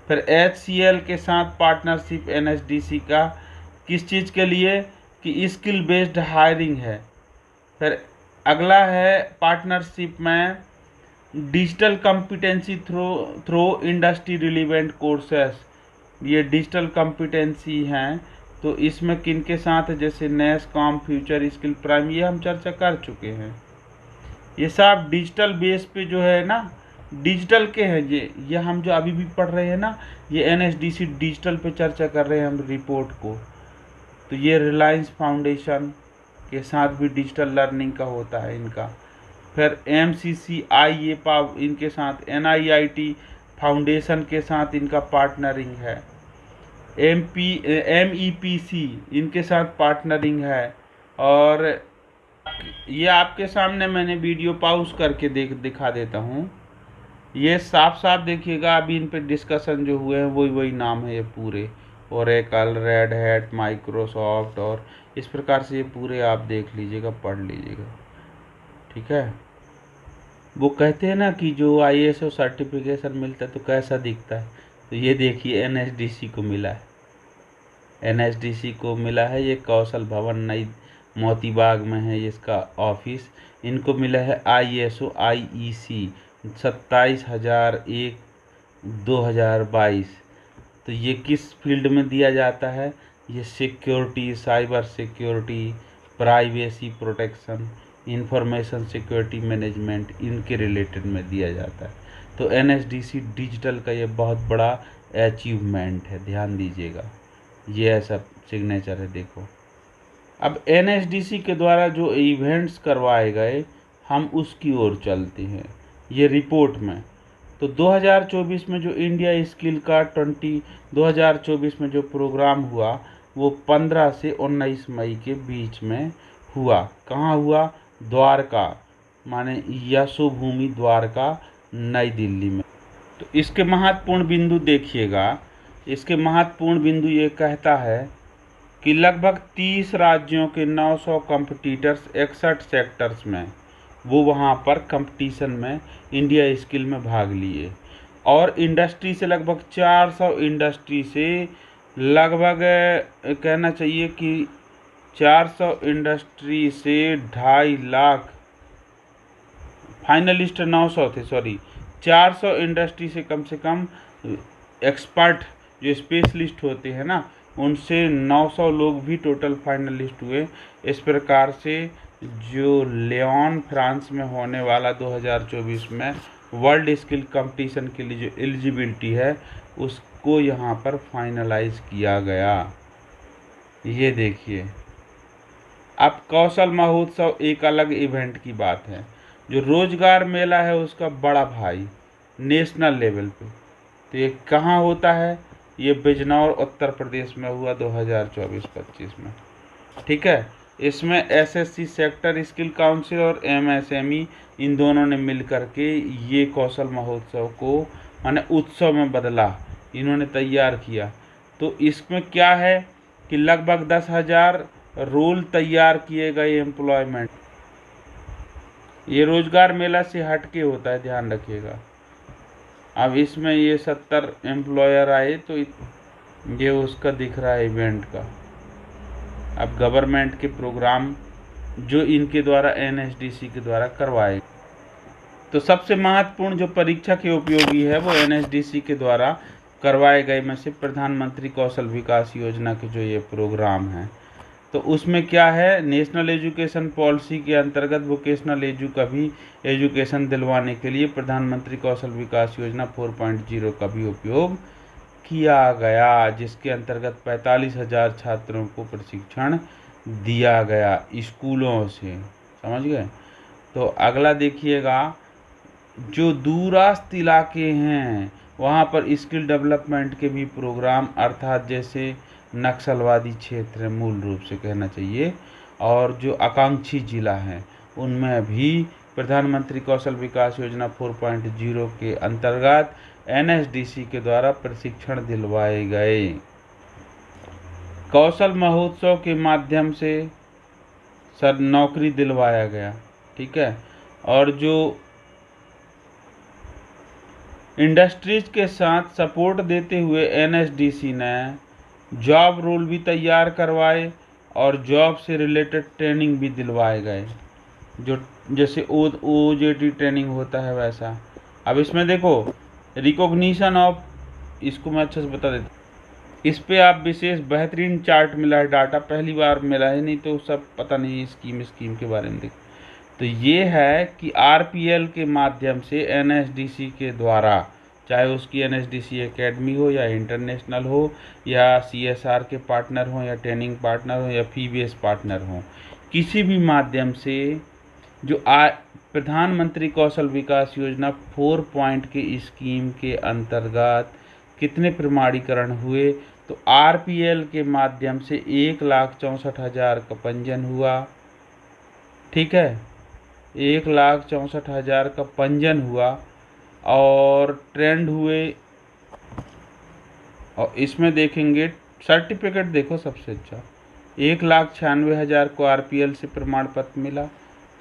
फिर एचसीएल के साथ पार्टनरशिप एनएसडीसी का, किस चीज़ के लिए, कि स्किल बेस्ड हायरिंग है। फिर अगला है पार्टनरशिप में digital competency through industry relevant courses, ये डिजिटल कॉम्पिटेंसी हैं। तो इसमें किन के साथ है, जैसे नेस्कॉम, फ्यूचर स्किल प्राइम, ये हम चर्चा कर चुके हैं। ये सब डिजिटल बेस पे जो है ना, डिजिटल के हैं ये हम जो अभी भी पढ़ रहे हैं ना, ये एनएसडीसी डिजिटल पे चर्चा कर रहे हैं हम रिपोर्ट को। तो ये रिलायंस फाउंडेशन के साथ भी डिजिटल लर्निंग का होता है इनका। फिर एमसीसीआई, ये इनके साथ एनआईआईटी फाउंडेशन के साथ इनका पार्टनरिंग है। एमईपीसी इनके साथ पार्टनरिंग है। और ये आपके सामने मैंने वीडियो पॉज करके दिखा देता हूँ, ये साफ साफ देखिएगा। अभी इन पे डिस्कशन जो हुए हैं वही नाम है ये पूरे, ओरेकल, रेड हैट, माइक्रोसॉफ्ट, और इस प्रकार से ये पूरे आप देख लीजिएगा, पढ़ लीजिएगा, ठीक है। वो कहते हैं ना कि जो आईएएस सर्टिफिकेशन मिलता है तो कैसा दिखता है, तो ये देखिए एनएसडीसी को मिला है, एनएसडीसी को मिला है। ये कौशल भवन नई मोती बाग में है इसका ऑफिस। इनको मिला है आईएसओ आईईसी 27,001/2022। तो ये किस फील्ड में दिया जाता है, ये security, cyber security, privacy protection, information security management, इनके रिलेटेड में दिया जाता है। तो एनएसडीसी डिजिटल का ये बहुत बड़ा अचीवमेंट है, ध्यान दीजिएगा। ये ऐसा सिग्नेचर है, देखो। अब एनएसडीसी के द्वारा जो इवेंट्स करवाए गए, हम उसकी ओर चलते हैं ये रिपोर्ट में। तो 2024 में जो इंडिया स्किल का 2024 में जो प्रोग्राम हुआ, वो 15 से 19 मई के बीच में हुआ। कहाँ हुआ, द्वारका, माने यशोभूमि द्वारका, नई दिल्ली में। तो इसके महत्वपूर्ण बिंदु देखिएगा, इसके महत्वपूर्ण बिंदु ये कहता है कि लगभग 30 राज्यों के 900 कंपटीटर्स 61 सेक्टर्स में वो वहाँ पर कंपटीशन में इंडिया स्किल में भाग लिए। और इंडस्ट्री से लगभग 400 इंडस्ट्री से लगभग कहना चाहिए कि 400 इंडस्ट्री से 2.5 लाख फाइनलिस्ट, 900 थे, सॉरी, 400 इंडस्ट्री से कम एक्सपर्ट जो स्पेशलिस्ट होते हैं ना, उनसे 900 लोग भी टोटल फाइनलिस्ट हुए। इस प्रकार से जो लियोन फ्रांस में होने वाला 2024 में वर्ल्ड स्किल कंपटीशन के लिए जो एलिजिबिलिटी है, उसको यहाँ पर फाइनलाइज किया गया। ये देखिए, अब कौशल महोत्सव एक अलग इवेंट की बात है। जो रोजगार मेला है उसका बड़ा भाई नेशनल लेवल पे, तो ये कहाँ होता है, ये बिजनौर उत्तर प्रदेश में हुआ 2024-25 में। ठीक है, इसमें एसएससी सेक्टर स्किल काउंसिल और एमएसएमई इन दोनों ने मिल करके ये कौशल महोत्सव को माने उत्सव में बदला, इन्होंने तैयार किया। तो इसमें क्या है कि लगभग 10,000 रोल तैयार किए गए एम्प्लॉयमेंट। ये रोजगार मेला से हटके होता है, ध्यान रखिएगा। अब इसमें ये 70 एम्प्लॉयर आए, तो ये उसका दिख रहा है इवेंट का। अब गवर्नमेंट के प्रोग्राम जो इनके द्वारा एनएसडीसी के द्वारा करवाए, तो सबसे महत्वपूर्ण जो परीक्षा के उपयोगी है वो एनएसडीसी के द्वारा करवाए गए में से प्रधानमंत्री कौशल विकास योजना के जो ये प्रोग्राम हैं, तो उसमें क्या है, नेशनल एजुकेशन पॉलिसी के अंतर्गत वोकेशनल एजुकेशन दिलवाने के लिए प्रधानमंत्री कौशल विकास योजना 4.0 का भी उपयोग किया गया, जिसके अंतर्गत 45,000 छात्रों को प्रशिक्षण दिया गया स्कूलों से। समझ गए। तो अगला देखिएगा, जो दूरस्थ इलाके हैं वहाँ पर स्किल डेवलपमेंट के भी प्रोग्राम, अर्थात जैसे नक्सलवादी क्षेत्र मूल रूप से कहना चाहिए, और जो आकांक्षी जिला हैं उनमें भी प्रधानमंत्री कौशल विकास योजना 4.0 के अंतर्गत एनएसडीसी के द्वारा प्रशिक्षण दिलवाए गए। कौशल महोत्सव के माध्यम से सर नौकरी दिलवाया गया। ठीक है, और जो इंडस्ट्रीज के साथ सपोर्ट देते हुए एनएसडीसी ने जॉब रोल भी तैयार करवाए और जॉब से रिलेटेड ट्रेनिंग भी दिलवाए गए, जो जैसे ओजेटी ट्रेनिंग होता है वैसा। अब इसमें देखो रिकॉग्निशन ऑफ, इसको मैं अच्छे से बता देता हूँ। इस पे आप विशेष बेहतरीन चार्ट मिला है, डाटा पहली बार मिला है, नहीं तो सब पता नहीं स्कीम के बारे में देख। तो ये है कि आरपीएल के माध्यम से एनएसडीसी के द्वारा, चाहे उसकी एनएसडीसी एकेडमी हो या इंटरनेशनल हो या सीएसआर के पार्टनर हो या ट्रेनिंग पार्टनर हो या फी बेस पार्टनर हो, किसी भी माध्यम से जो प्रधानमंत्री कौशल विकास योजना 4 पॉइंट के स्कीम के अंतर्गत कितने प्रमाणीकरण हुए, तो आरपीएल के माध्यम से 1,64,000 का पंजीयन हुआ। ठीक है, 1,64,000 का पंजीयन हुआ और ट्रेंड हुए। और इसमें देखेंगे सर्टिफिकेट, देखो सबसे अच्छा 1,96,000 को आरपीएल से प्रमाण पत्र मिला।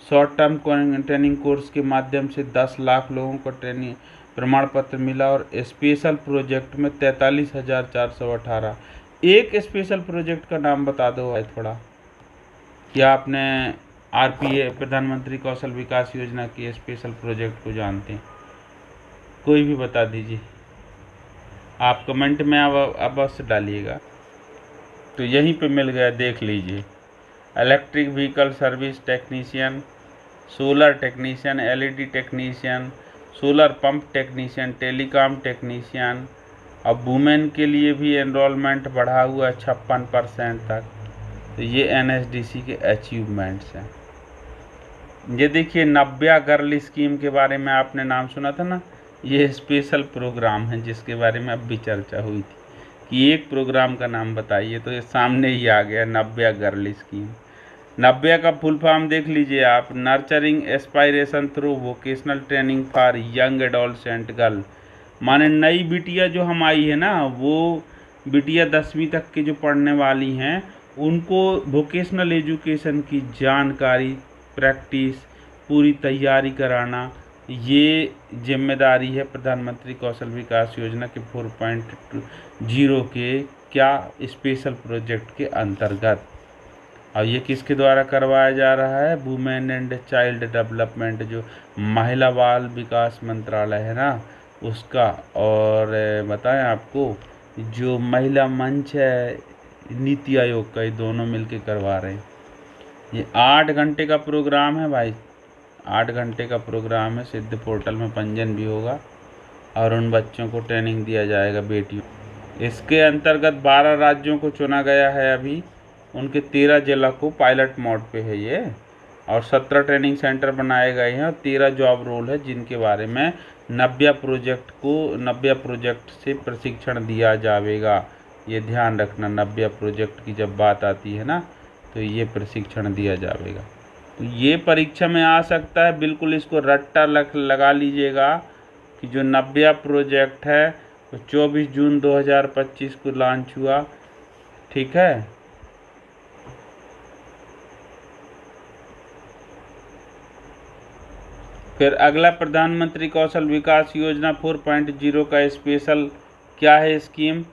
शॉर्ट टर्म ट्रेनिंग कोर्स के माध्यम से 10 लाख लोगों को ट्रेनिंग प्रमाण पत्र मिला और स्पेशल प्रोजेक्ट में 43,418। एक स्पेशल प्रोजेक्ट का नाम बता दो भाई थोड़ा, क्या आपने आरपीए प्रधानमंत्री कौशल विकास योजना के स्पेशल प्रोजेक्ट को जानते हैं? कोई भी बता दीजिए, आप कमेंट में अवश्य डालिएगा। तो यहीं पे मिल गया, देख लीजिए। Electric vehicle service technician, solar technician, LED technician, solar pump technician, telecom technician. अब वुमेन के लिए भी एनरोलमेंट बढ़ा हुआ है 56% तक। तो ये एनएसडीसी के अचीवमेंट्स हैं। ये देखिए, नव्या गर्ल स्कीम के बारे में आपने नाम सुना था ना, ये स्पेशल प्रोग्राम है जिसके बारे में अब भी चर्चा हुई थी कि एक प्रोग्राम का नाम बताइए, तो ये सामने ही आ गया, नव्या गर्ल स्कीम। नव्या का फुल फॉर्म देख लीजिए आप, nurturing aspiration through vocational training for young adolescent girl. माने नई बिटिया जो हम आई है ना, वो बिटिया 10वीं तक की जो पढ़ने वाली हैं, उनको वोकेशनल एजुकेशन की जानकारी, प्रैक्टिस, पूरी तैयारी कराना, ये जिम्मेदारी है प्रधानमंत्री कौशल विकास योजना के 4.0 के क्या स्पेशल प्रोजेक्ट के अंतर्गत। और ये किसके द्वारा करवाया जा रहा है? वुमेन एंड चाइल्ड डेवलपमेंट, जो महिला बाल विकास मंत्रालय है ना उसका, और बताएं आपको जो महिला मंच है, नीति आयोग का, ये दोनों मिलके करवा रहे हैं। ये 8 घंटे का प्रोग्राम है भाई, 8 घंटे का प्रोग्राम है। सिद्ध पोर्टल में पंजीयन भी होगा और उन बच्चों को ट्रेनिंग दिया जाएगा, बेटियों। इसके अंतर्गत 12 राज्यों को चुना गया है अभी, उनके 13 जिला को पायलट मोड पे है ये। और 17 ट्रेनिंग सेंटर बनाए गए हैं और 13 जॉब रोल है, जिनके बारे में नव्या प्रोजेक्ट से प्रशिक्षण दिया जाएगा। ये ध्यान रखना, नव्या प्रोजेक्ट की जब बात आती है ना, तो ये प्रशिक्षण दिया जाएगा। तो ये परीक्षा में आ सकता है, बिल्कुल इसको रट्टा लगा लीजिएगा कि जो नव्या प्रोजेक्ट है वो 24 जून 2025 को लॉन्च हुआ। ठीक है, फिर अगला प्रधानमंत्री कौशल विकास योजना 4.0 का स्पेशल क्या है स्कीम?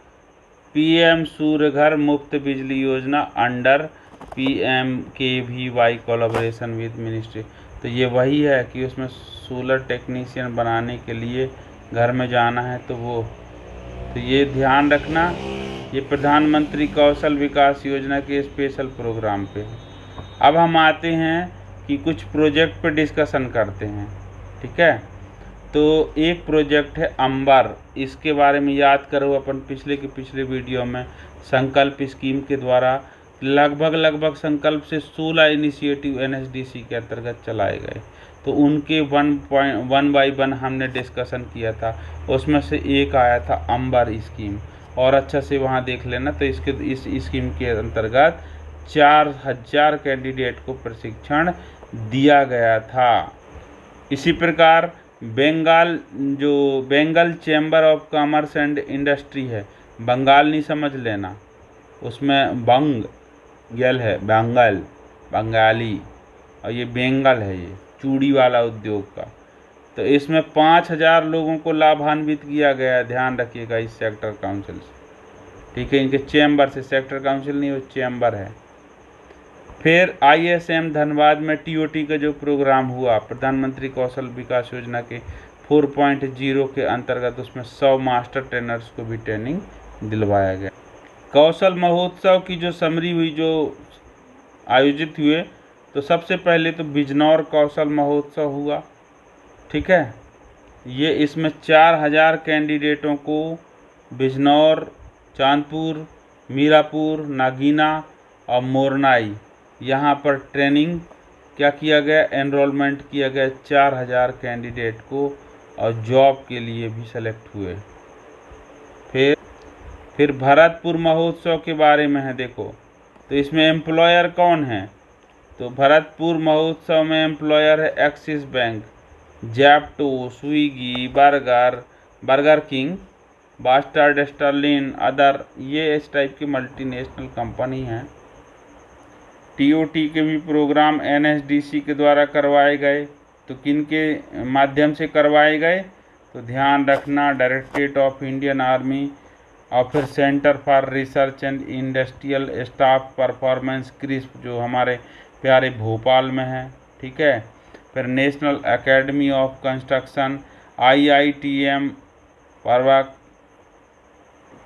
पीएम सूर्य घर मुफ्त बिजली योजना under PMKVY collaboration with ministry. तो ये वही है कि उसमें सोलर टेक्नीशियन बनाने के लिए घर में जाना है, तो ये ध्यान रखना, ये प्रधानमंत्री कौशल विकास योजना के स्पेशल प्रोग्राम पे है। अब हम आते हैं कि कुछ प्रोजेक्ट पे डिस्कशन करते हैं। ठीक है, तो एक प्रोजेक्ट है अंबर, इसके बारे में याद करो, अपन पिछले वीडियो में संकल्प स्कीम के द्वारा लगभग संकल्प से 16 इनिशिएटिव NSDC के अंतर्गत चलाए गए। तो उनके 1 बाई 1 हमने डिस्कशन किया था, उसमें से एक आया था अंबर स्कीम, और अच्छा से वहाँ देख लेना। तो इस स्कीम के अंतर्गत 4000 कैंडिडेट को प्रशिक्षण दिया गया था। इसी प्रकार Bengal chamber of commerce and industry है, बंगाल नहीं समझ लेना, उसमें बंगल है, बंगाली, और ये बेंगल है, ये चूड़ी वाला उद्योग का। तो इसमें 5000 लोगों को लाभान्वित किया गया, ध्यान रखिएगा, इस सेक्टर काउंसिल से। ठीक है, इनके चैम्बर से, सेक्टर काउंसिल नहीं, वो चैम्बर है। फिर ISM धनबाद में TOT का जो प्रोग्राम हुआ, प्रधानमंत्री कौशल विकास योजना के 4.0 के अंतर्गत, उसमें 100 मास्टर ट्रेनर्स को भी ट्रेनिंग दिलवाया गया। कौशल महोत्सव की जो समरी हुई, जो आयोजित हुए, तो सबसे पहले तो बिजनौर कौशल महोत्सव हुआ। ठीक है, ये इसमें 4000 कैंडिडेटों को बिजनौर, चांदपुर, मीरापुर, नागीना और मोरनाई, यहाँ पर ट्रेनिंग क्या किया गया, एनरोलमेंट किया गया 4000 कैंडिडेट को, और जॉब के लिए भी सेलेक्ट हुए। फिर भरतपुर महोत्सव के बारे में है, देखो, तो इसमें एम्प्लॉयर कौन है? तो भरतपुर महोत्सव में एम्प्लॉयर है Axis bank, Zepto, Swiggy, burger king, बास्टर्ड स्टर्लिन, अदर, ये इस टाइप की मल्टीनेशनल कंपनी हैं। TOT के भी प्रोग्राम NSDC के द्वारा करवाए गए, तो किन के माध्यम से करवाए गए? तो ध्यान रखना, डायरेक्टरेट ऑफ इंडियन आर्मी, और फिर centre for research and industrial staff performance crisp, जो हमारे प्यारे भोपाल में है। ठीक है, फिर national academy of construction, IITM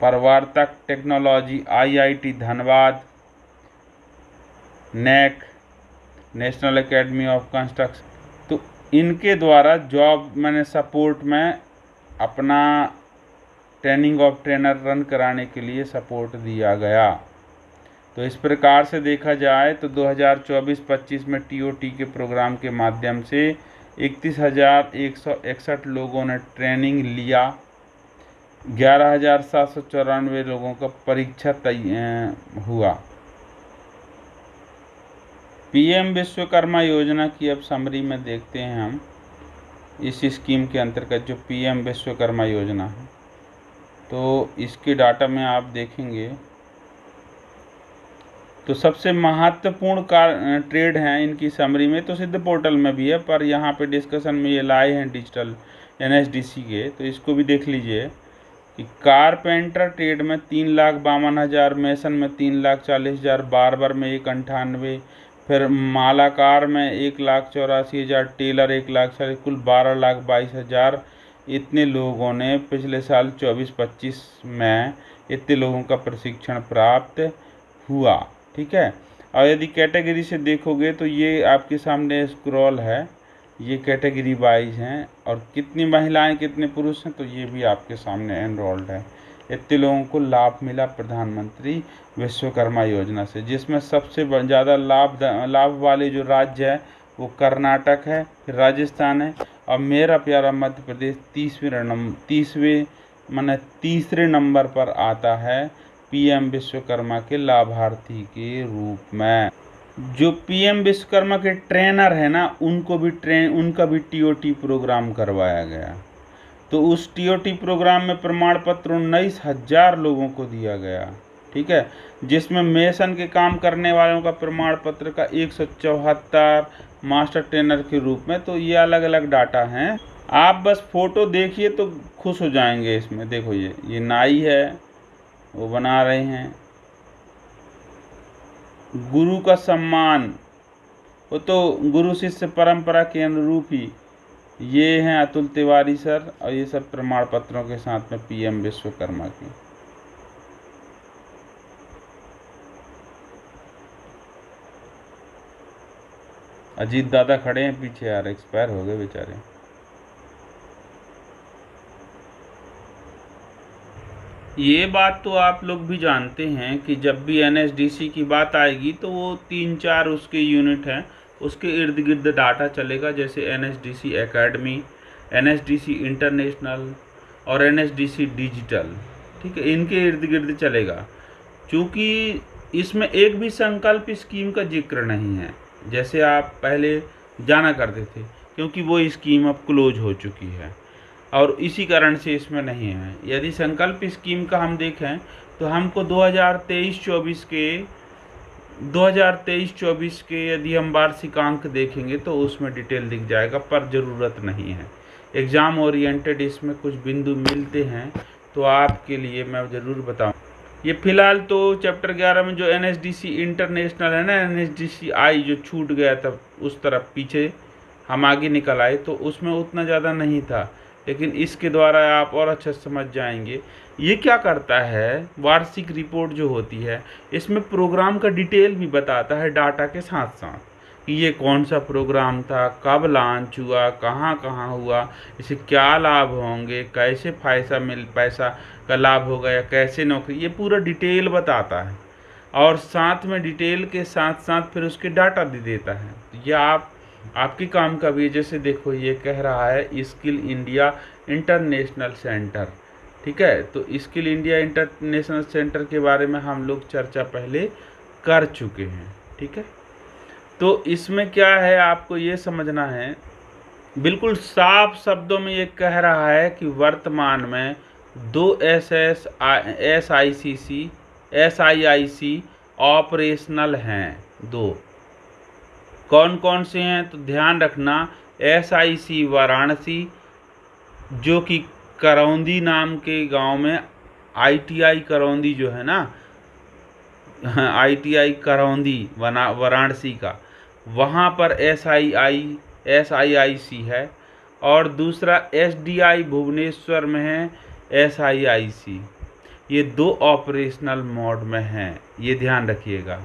प्रवर्तक technology, IIT Dhanbad, NAC, national academy of construction. तो इनके द्वारा जॉब मैंने सपोर्ट में अपना ट्रेनिंग ऑफ ट्रेनर रन कराने के लिए सपोर्ट दिया गया। तो इस प्रकार से देखा जाए तो 2024-25 में TOT के प्रोग्राम के माध्यम से 31,161 लोगों ने ट्रेनिंग लिया, 11,794 लोगों का परीक्षा हुआ। PM विश्वकर्मा योजना की अब समरी में देखते हैं हम, इस स्कीम के अंतर्गत जो PM विश्वकर्मा योजना है, तो इसके डाटा में आप देखेंगे तो सबसे महत्वपूर्ण ट्रेड हैं इनकी समरी में, तो सिद्ध पोर्टल में भी है, पर यहाँ पे डिस्कशन में ये लाए हैं डिजिटल NSDC के, तो इसको भी देख लीजिए कि कारपेंटर ट्रेड में 3,52,000, मेसन में 3,40,000, बार्बर में 1,98,000, फिर मालाकार में 1,84,000, टेलर 1,40,000, कुल 12,22,000। इतने लोगों ने पिछले साल 24-25 में इतने लोगों का प्रशिक्षण प्राप्त हुआ। ठीक है, और यदि कैटेगरी से देखोगे तो ये आपके सामने स्क्रॉल है, ये कैटेगरी वाइज हैं, और कितनी महिलाएं कितने पुरुष हैं तो ये भी आपके सामने एनरोल्ड है। इतने लोगों को लाभ मिला प्रधानमंत्री विश्वकर्मा योजना से, जिसमें सबसे ज़्यादा लाभ वाले जो राज्य है वो कर्नाटक है, फिर राजस्थान है, और मेरा प्यारा मध्य प्रदेश तीसरे नंबर पर आता है पीएम विश्वकर्मा के लाभार्थी के रूप में। जो पीएम विश्वकर्मा के ट्रेनर है ना, उनका भी टीओटी प्रोग्राम करवाया गया। तो उस टीओटी प्रोग्राम में प्रमाण पत्र 19,000 लोगों को दिया गया, ठीक है, जिसमें मेसन के काम करने वालों का प्रमाण पत्र का 174 मास्टर ट्रेनर के रूप में। तो ये अलग अलग डाटा हैं, आप बस फोटो देखिए तो खुश हो जाएंगे। इसमें देखो, ये नाई है, वो बना रहे हैं गुरु का सम्मान, वो तो गुरु शिष्य परंपरा के अनुरूप ही। ये हैं अतुल तिवारी सर, और ये सब प्रमाण पत्रों के साथ में पीएम विश्वकर्मा के। अजीत दादा खड़े हैं पीछे यार, एक्सपायर हो गए बेचारे। ये बात तो आप लोग भी जानते हैं कि जब भी एनएसडीसी की बात आएगी तो वो 3-4 उसके यूनिट हैं, उसके इर्द गिर्द डाटा चलेगा, जैसे एनएसडीसी एकेडमी, एनएसडीसी इंटरनेशनल और एनएसडीसी डिजिटल, ठीक है, इनके इर्द गिर्द चलेगा। चूँकि इसमें एक भी संकल्प स्कीम का जिक्र नहीं है, जैसे आप पहले जाना करते थे, क्योंकि वो स्कीम अब क्लोज हो चुकी है और इसी कारण से इसमें नहीं है। यदि संकल्प स्कीम का हम देखें तो हमको 2023-24 के यदि हम वार्षिकांक देखेंगे तो उसमें डिटेल दिख जाएगा, पर ज़रूरत नहीं है। एग्ज़ाम ओरिएंटेड इसमें कुछ बिंदु मिलते हैं तो आपके लिए मैं ज़रूर बताऊँ। ये फ़िलहाल तो चैप्टर 11 में जो एनएसडीसी इंटरनेशनल है ना, एनएसडीसी आई जो छूट गया था उस तरफ पीछे हम आगे निकल आए, तो उसमें उतना ज़्यादा नहीं था, लेकिन इसके द्वारा आप और अच्छा समझ जाएंगे। ये क्या करता है, वार्षिक रिपोर्ट जो होती है इसमें प्रोग्राम का डिटेल भी बताता है डाटा के साथ साथ, कि ये कौन सा प्रोग्राम था, कब लॉन्च हुआ, कहाँ कहाँ हुआ, इसे क्या लाभ होंगे, कैसे पैसा का लाभ होगा या कैसे नौकरी, ये पूरा डिटेल बताता है। और साथ में डिटेल के साथ साथ फिर उसके डाटा भी देता है। ये आपके काम का भी, जैसे देखो ये कह रहा है स्किल इंडिया इंटरनेशनल सेंटर, ठीक है, तो स्किल इंडिया इंटरनेशनल सेंटर के बारे में हम लोग चर्चा पहले कर चुके हैं, ठीक है। तो इसमें क्या है, आपको ये समझना है, बिल्कुल साफ शब्दों में ये कह रहा है कि वर्तमान में 2 SIIC ऑपरेशनल हैं। 2 कौन कौन से हैं, तो ध्यान रखना, SIC वाराणसी जो कि करौंदी नाम के गांव में, ITI करौंदी जो है ना, ITI करौंदी वाराणसी का, वहाँ पर SIIC है, और दूसरा SDI भुवनेश्वर में है SIIC। ये 2 ऑपरेशनल मोड में हैं, ये ध्यान रखिएगा।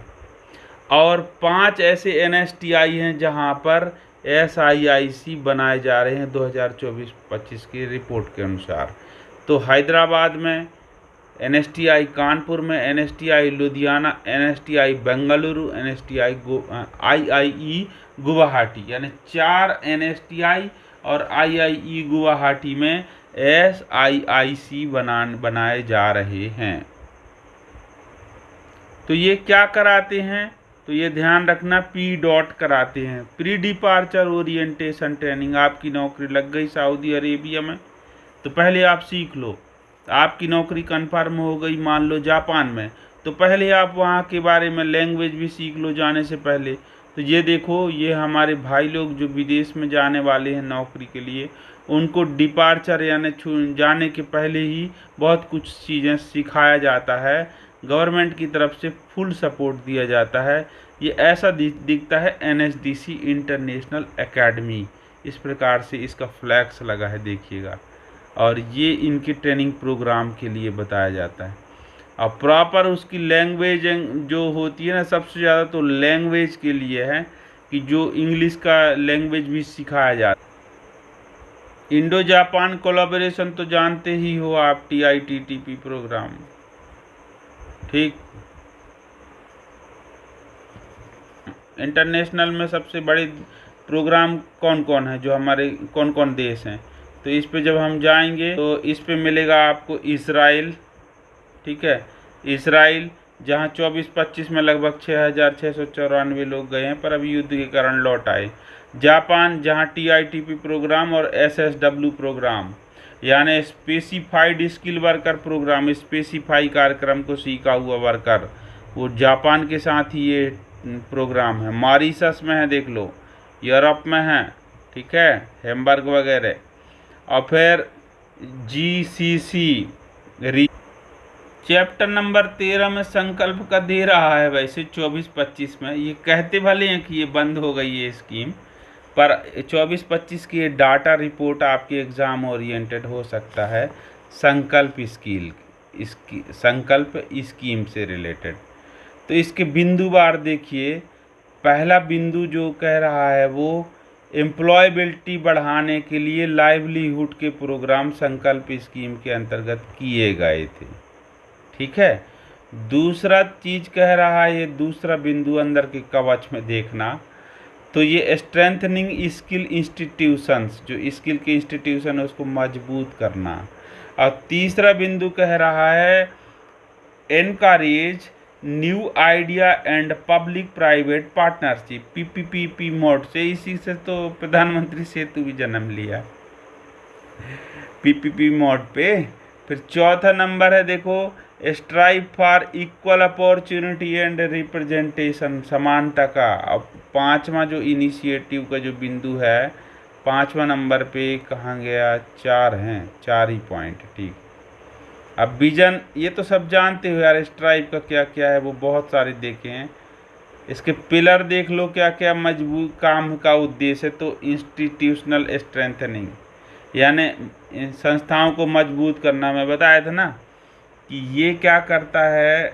और 5 ऐसे NSTI हैं जहां पर SIIC बनाए जा रहे हैं 2024-25 की रिपोर्ट के अनुसार। तो हैदराबाद में NSTI, कानपुर में NSTI, Ludhiana NSTI, Bengaluru NSTI, IIE Guwahati, यानी 4 NSTI और IIE गुवाहाटी में SIIC बनाए जा रहे हैं। तो ये क्या कराते हैं, तो ये ध्यान रखना, P.DOT कराते हैं, प्री डिपार्चर ओरिएंटेशन ट्रेनिंग। आपकी नौकरी लग गई सऊदी अरेबिया में तो पहले आप सीख लो, आपकी नौकरी कन्फर्म हो गई मान लो जापान में, तो पहले आप वहाँ के बारे में लैंग्वेज भी सीख लो जाने से पहले। तो ये देखो, ये हमारे भाई लोग जो विदेश में जाने वाले हैं नौकरी के लिए, उनको डिपार्चर यानी जाने के पहले ही बहुत कुछ चीज़ें सिखाया जाता है, गवर्नमेंट की तरफ से फुल सपोर्ट दिया जाता है। ये ऐसा दिखता है NSDC इंटरनेशनल एकेडमी, इस प्रकार से इसका फ्लैक्स लगा है, देखिएगा। और ये इनकी ट्रेनिंग प्रोग्राम के लिए बताया जाता है। और प्रॉपर उसकी लैंग्वेज जो होती है ना, सबसे ज़्यादा तो लैंग्वेज के लिए है कि जो इंग्लिश का लैंग्वेज भी सिखाया जाता है। इंडो जापान कोलैबोरेशन तो जानते ही हो आप, TITTP प्रोग्राम। ठीक, इंटरनेशनल में सबसे बड़े प्रोग्राम कौन कौन है, जो हमारे कौन कौन देश हैं, तो इस पे जब हम जाएंगे तो इस पे मिलेगा आपको इसराइल। ठीक है, इसराइल जहाँ 24-25 में लगभग 6,694 लोग गए हैं, पर अभी युद्ध के कारण लौट आए। जापान जहाँ TITP प्रोग्राम और SSW प्रोग्राम यानी specified skill worker programme, specify कार्यक्रम को सीखा हुआ वर्कर, वो जापान के साथ ही ये प्रोग्राम है। मॉरिशस में है, देख लो, यूरोप में है। ठीक है, हैम्बर्ग वगैरह। और फिर GCC चैप्टर नंबर 13 में संकल्प का दे रहा है, वैसे 24-25 में ये कहते भले हैं कि ये बंद हो गई है स्कीम, पर 24-25 की डाटा रिपोर्ट आपके एग्ज़ाम ओरिएंटेड हो सकता है संकल्प संकल्प स्कीम से रिलेटेड। तो इसके बिंदुवार देखिए, पहला बिंदु जो कह रहा है वो एम्प्लॉयबिलिटी बढ़ाने के लिए लाइवलीहुड के प्रोग्राम संकल्प स्कीम के अंतर्गत किए गए थे। ठीक है, दूसरा चीज कह रहा है, ये दूसरा बिंदु अंदर के कवच में देखना, तो ये स्ट्रेंथनिंग स्किल इंस्टीट्यूशंस, जो स्किल के इंस्टीट्यूशन है उसको मजबूत करना। और तीसरा बिंदु कह रहा है encourage new idea and public private partnership, PPP mode से, इसी से तो प्रधानमंत्री सेतु भी जन्म लिया, PPP मोड पे। फिर चौथा नंबर है, देखो, strive for equal opportunity and representation, समानता का। अब पांचवा जो इनिशिएटिव का जो बिंदु है, पांचवा नंबर पे कहाँ गया, 4 हैं, 4 ही पॉइंट। ठीक, अब विजन ये तो सब जानते हो यार, स्ट्राइव का क्या क्या है, वो बहुत सारे देखे हैं। इसके पिलर देख लो क्या क्या मजबूत काम का उद्देश्य है, तो इंस्टीट्यूशनल स्ट्रेंथनिंग यानी संस्थाओं को मजबूत करना। मैं बताया था ना कि ये क्या करता है,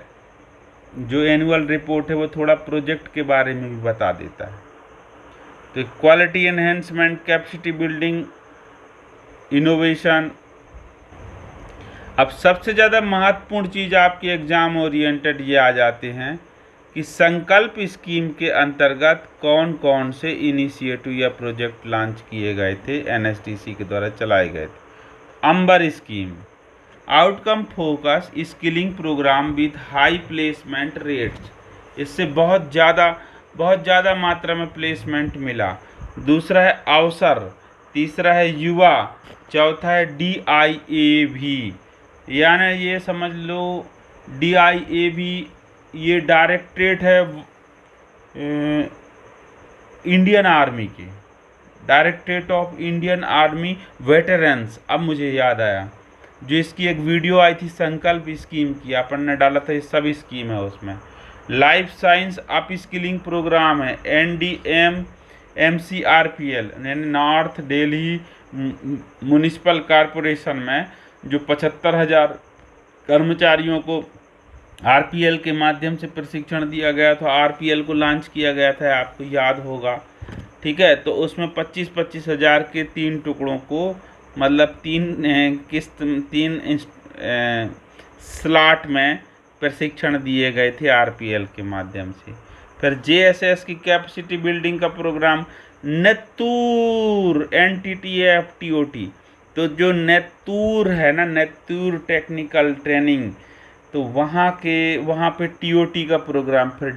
जो एनुअल रिपोर्ट है वो थोड़ा प्रोजेक्ट के बारे में भी बता देता है। तो quality enhancement, capacity building, innovation. अब सबसे ज़्यादा महत्वपूर्ण चीज़ आपके एग्ज़ाम ओरिएंटेड ये आ जाते हैं कि संकल्प स्कीम के अंतर्गत कौन कौन से इनिशिएटिव या प्रोजेक्ट लॉन्च किए गए थे, NSDC के द्वारा चलाए गए थे। Ambar scheme, outcome focus skilling programme with high placement rates, इससे बहुत ज़्यादा मात्रा में प्लेसमेंट मिला। दूसरा है अवसर, तीसरा है युवा, चौथा है DIAV, यानी ये समझ लो DIAV ये डायरेक्टरेट है इंडियन आर्मी के, directorate of Indian army veterans. अब मुझे याद आया, जो इसकी एक वीडियो आई थी संकल्प स्कीम की, अपन ने डाला था, ये सब स्कीम है उसमें। Life science upskilling program है, NDM MCRPL यानी नॉर्थ दिल्ली म्युनिसिपल कॉरपोरेशन में, जो 75,000 कर्मचारियों को RPL के माध्यम से प्रशिक्षण दिया गया था। RPL को लॉन्च किया गया था, आपको याद होगा। ठीक है, तो उसमें 25-25 हज़ार के 3 टुकड़ों को, मतलब 3 किस्त, 3 स्लॉट में प्रशिक्षण दिए गए थे RPL के माध्यम से। फिर JSS की कैपेसिटी बिल्डिंग का प्रोग्राम, नेत्तूर NTTF-TOT, तो जो नेत्तूर है ना, नेत्तूर टेक्निकल ट्रेनिंग, तो वहाँ पे TOT का प्रोग्राम। फिर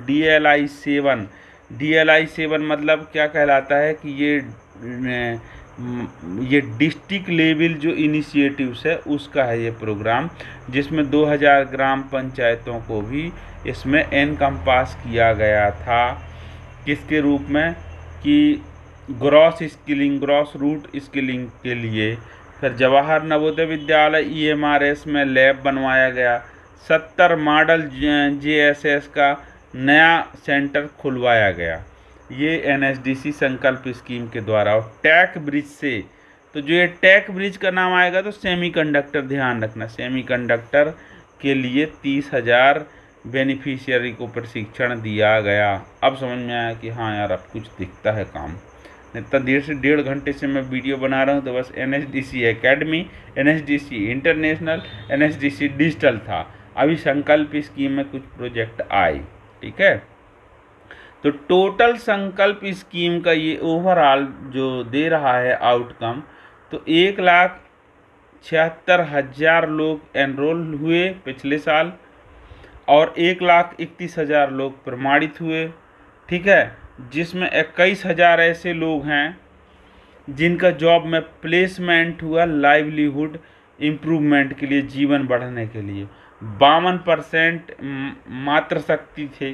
DLI-7 मतलब क्या कहलाता है कि ये डिस्ट्रिक्ट लेवल जो इनिशिएटिव्स है उसका है ये प्रोग्राम, जिसमें 2000 ग्राम पंचायतों को भी इसमें एनकम्पास किया गया था। किसके रूप में, कि ग्रॉस रूट स्किलिंग के लिए। फिर जवाहर नवोदय विद्यालय EMRS में लैब बनवाया गया। 70 मॉडल JSS का नया सेंटर खुलवाया गया, ये NSDC संकल्प स्कीम के द्वारा। और टेक ब्रिज से, तो जो ये टेक ब्रिज का नाम आएगा तो सेमीकंडक्टर, ध्यान रखना, सेमीकंडक्टर के लिए 30,000 बेनिफिशियरी को प्रशिक्षण दिया गया। अब समझ में आया कि हाँ यार, अब कुछ दिखता है काम। इतना देर से 1.5 घंटे से मैं वीडियो बना रहा हूँ, तो बस NSDC academy, NSDC international, NSDC digital था। अभी संकल्प स्कीम में कुछ प्रोजेक्ट आए, ठीक है। तो टोटल संकल्प स्कीम का ये ओवरऑल जो दे रहा है आउटकम, तो 1,76,000 लोग एनरोल हुए पिछले साल और 1,31,000 लोग प्रमाणित हुए, ठीक है। जिसमें 21,000 ऐसे लोग हैं जिनका जॉब में प्लेसमेंट हुआ लाइवलीहुड इम्प्रूवमेंट के लिए, जीवन बढ़ने के लिए। 52% मातृशक्ति थे,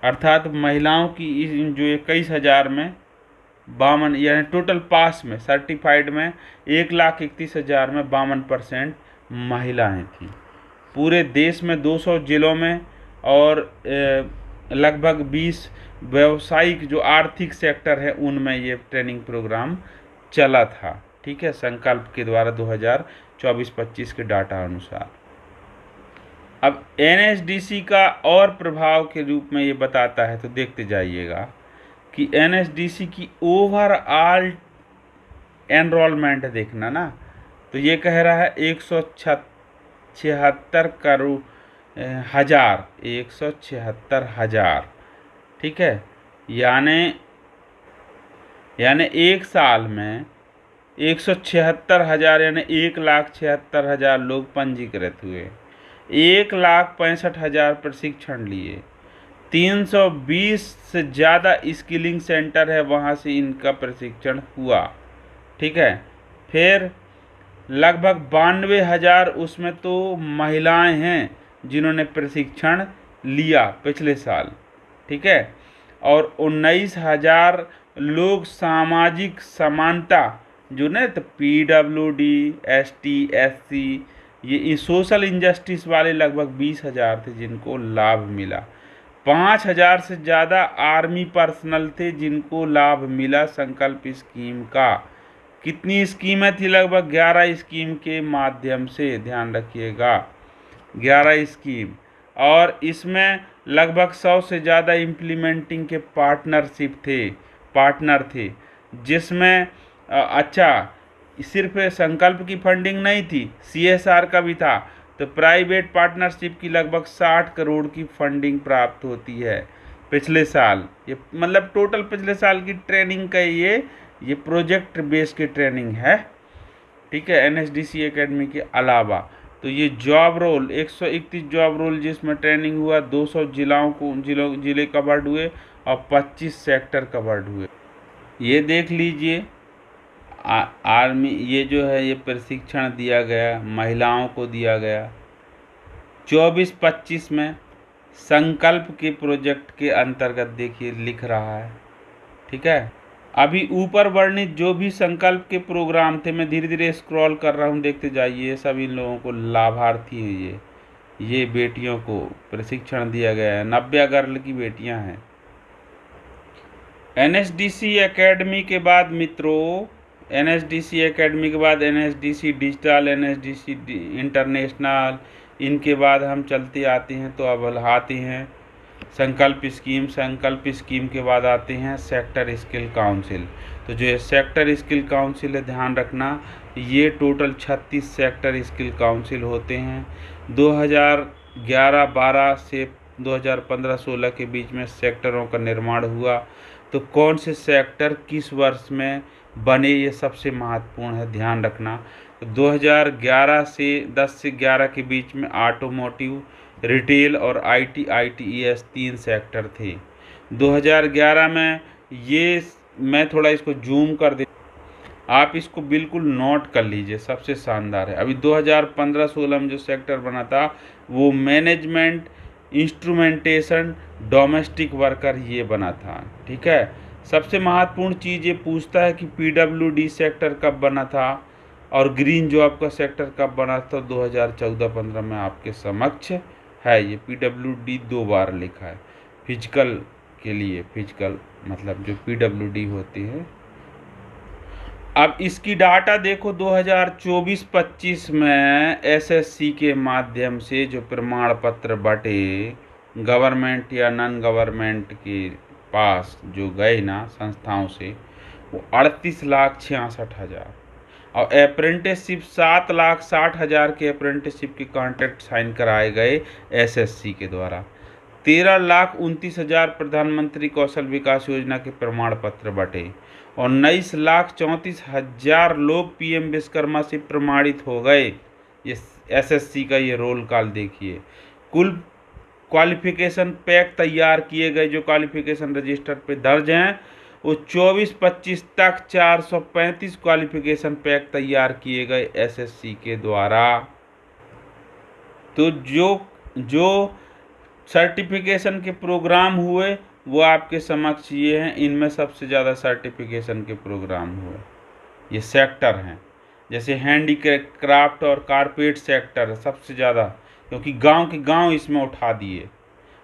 अर्थात महिलाओं की इस जो 21,000 में 52 यानी टोटल पास में सर्टिफाइड में 1,31,000 में 52% महिलाएं थी। पूरे देश में 200 जिलों में और लगभग 20 व्यावसायिक जो आर्थिक सेक्टर है उनमें ये ट्रेनिंग प्रोग्राम चला था, ठीक है, संकल्प के द्वारा 2024-25 के डाटा अनुसार। अब NSDC का और प्रभाव के रूप में ये बताता है, तो देखते जाइएगा कि NSDC की ओवरऑल एनरोलमेंट देखना ना, तो ये कह रहा है 176 करोड़ हजार 176,000, ठीक है। यानी एक साल में 176,000 यानी 1,76,000 लोग पंजीकृत हुए, 1,65,000 प्रशिक्षण लिए, 320 से ज़्यादा स्किलिंग सेंटर है वहाँ से इनका प्रशिक्षण हुआ, ठीक है। फिर लगभग 92,000 उसमें तो महिलाएं हैं जिन्होंने प्रशिक्षण लिया पिछले साल, ठीक है। और 19,000 लोग सामाजिक समानता जो ना, तो PWD, ST, SC, ये सोशल इंजस्टिस वाले लगभग 20,000 थे जिनको लाभ मिला। 5,000 से ज़्यादा आर्मी पर्सनल थे जिनको लाभ मिला संकल्प स्कीम का। कितनी स्कीमें थी? लगभग 11 स्कीम के माध्यम से, ध्यान रखिएगा 11 स्कीम, और इसमें लगभग 100 से ज़्यादा इम्प्लीमेंटिंग के पार्टनर थे, जिसमें अच्छा सिर्फ संकल्प की फंडिंग नहीं थी, CSR का भी था। तो प्राइवेट पार्टनरशिप की लगभग 60 करोड़ की फंडिंग प्राप्त होती है पिछले साल। ये मतलब टोटल पिछले साल की ट्रेनिंग का ये प्रोजेक्ट बेस की ट्रेनिंग है, ठीक है, NSDC एकेडमी के अलावा। तो ये जॉब रोल 131 जॉब रोल जिसमें ट्रेनिंग हुआ, 200 जिले कवर्ड हुए और 25 सेक्टर कवर्ड हुए। ये देख लीजिए आर्मी, ये जो है ये प्रशिक्षण दिया गया, महिलाओं को दिया गया 24-25 में संकल्प के प्रोजेक्ट के अंतर्गत, देखिए लिख रहा है, ठीक है। अभी ऊपर वर्णित जो भी संकल्प के प्रोग्राम थे, मैं धीरे धीरे स्क्रॉल कर रहा हूँ, देखते जाइए, सब इन लोगों को लाभार्थी हैं। ये बेटियों को प्रशिक्षण दिया गया है, 90 गर्ल की बेटियां हैं। NSDC एकेडमी के बाद मित्रों, NSDC एकेडमी के बाद NSDC डिजिटल, NSDC इंटरनेशनल, इनके बाद हम चलते आते हैं तो अब आते हैं संकल्प स्कीम के बाद आते हैं सेक्टर स्किल काउंसिल। तो जो सेक्टर स्किल काउंसिल है, ध्यान रखना, ये टोटल 36 सेक्टर स्किल काउंसिल होते हैं। 2011-12 से 2015-16 के बीच में सेक्टरों का निर्माण हुआ। तो कौन से सेक्टर किस वर्ष में बने, ये सबसे महत्वपूर्ण है, ध्यान रखना। 2011 से 10 से 11 के बीच में ऑटोमोटिव, रिटेल और ITES 3 सेक्टर थे। 2011 में ये, मैं थोड़ा इसको जूम कर दे, आप इसको बिल्कुल नोट कर लीजिए, सबसे शानदार है। अभी 2015-16 में जो सेक्टर बना था वो मैनेजमेंट, इंस्ट्रूमेंटेशन, डोमेस्टिक वर्कर, ये बना था, ठीक है। सबसे महत्वपूर्ण चीज़ ये पूछता है कि PWD सेक्टर कब बना था और ग्रीन जॉब का सेक्टर कब बना था। 2014-15 में आपके समक्ष है। ये PWD 2 बार लिखा है फिजिकल के लिए, फिजिकल मतलब जो PWD होती है। अब इसकी डाटा देखो, 2024-25 में SSC के माध्यम से जो प्रमाण पत्र बटे गवर्नमेंट या नॉन गवर्नमेंट के पास जो गए ना संस्थाओं से, वो 38,66,000। और अप्रेंटिसशिप 7,60,000 के अप्रेंटिसशिप के कॉन्ट्रैक्ट साइन कराए गए एसएससी के द्वारा। 13,29,000 प्रधानमंत्री कौशल विकास योजना के प्रमाण पत्र बटे और 19,34,000 लोग पीएम विश्वकर्मा से प्रमाणित हो गए। ये एसएससी का ये रोल कॉल देखिए। कुल क्वालिफिकेशन पैक तैयार किए गए जो क्वालिफिकेशन रजिस्टर पे दर्ज हैं वो 24-25 तक 435 क्वालिफिकेशन पैक तैयार किए गए एसएससी के द्वारा। तो जो सर्टिफिकेशन के प्रोग्राम हुए वो आपके समक्ष ये हैं। इनमें सबसे ज़्यादा सर्टिफिकेशन के प्रोग्राम हुए ये सेक्टर हैं, जैसे हैंडीक्राफ्ट और कारपेट सेक्टर सबसे ज़्यादा, क्योंकि गांव के गांव इसमें उठा दिए।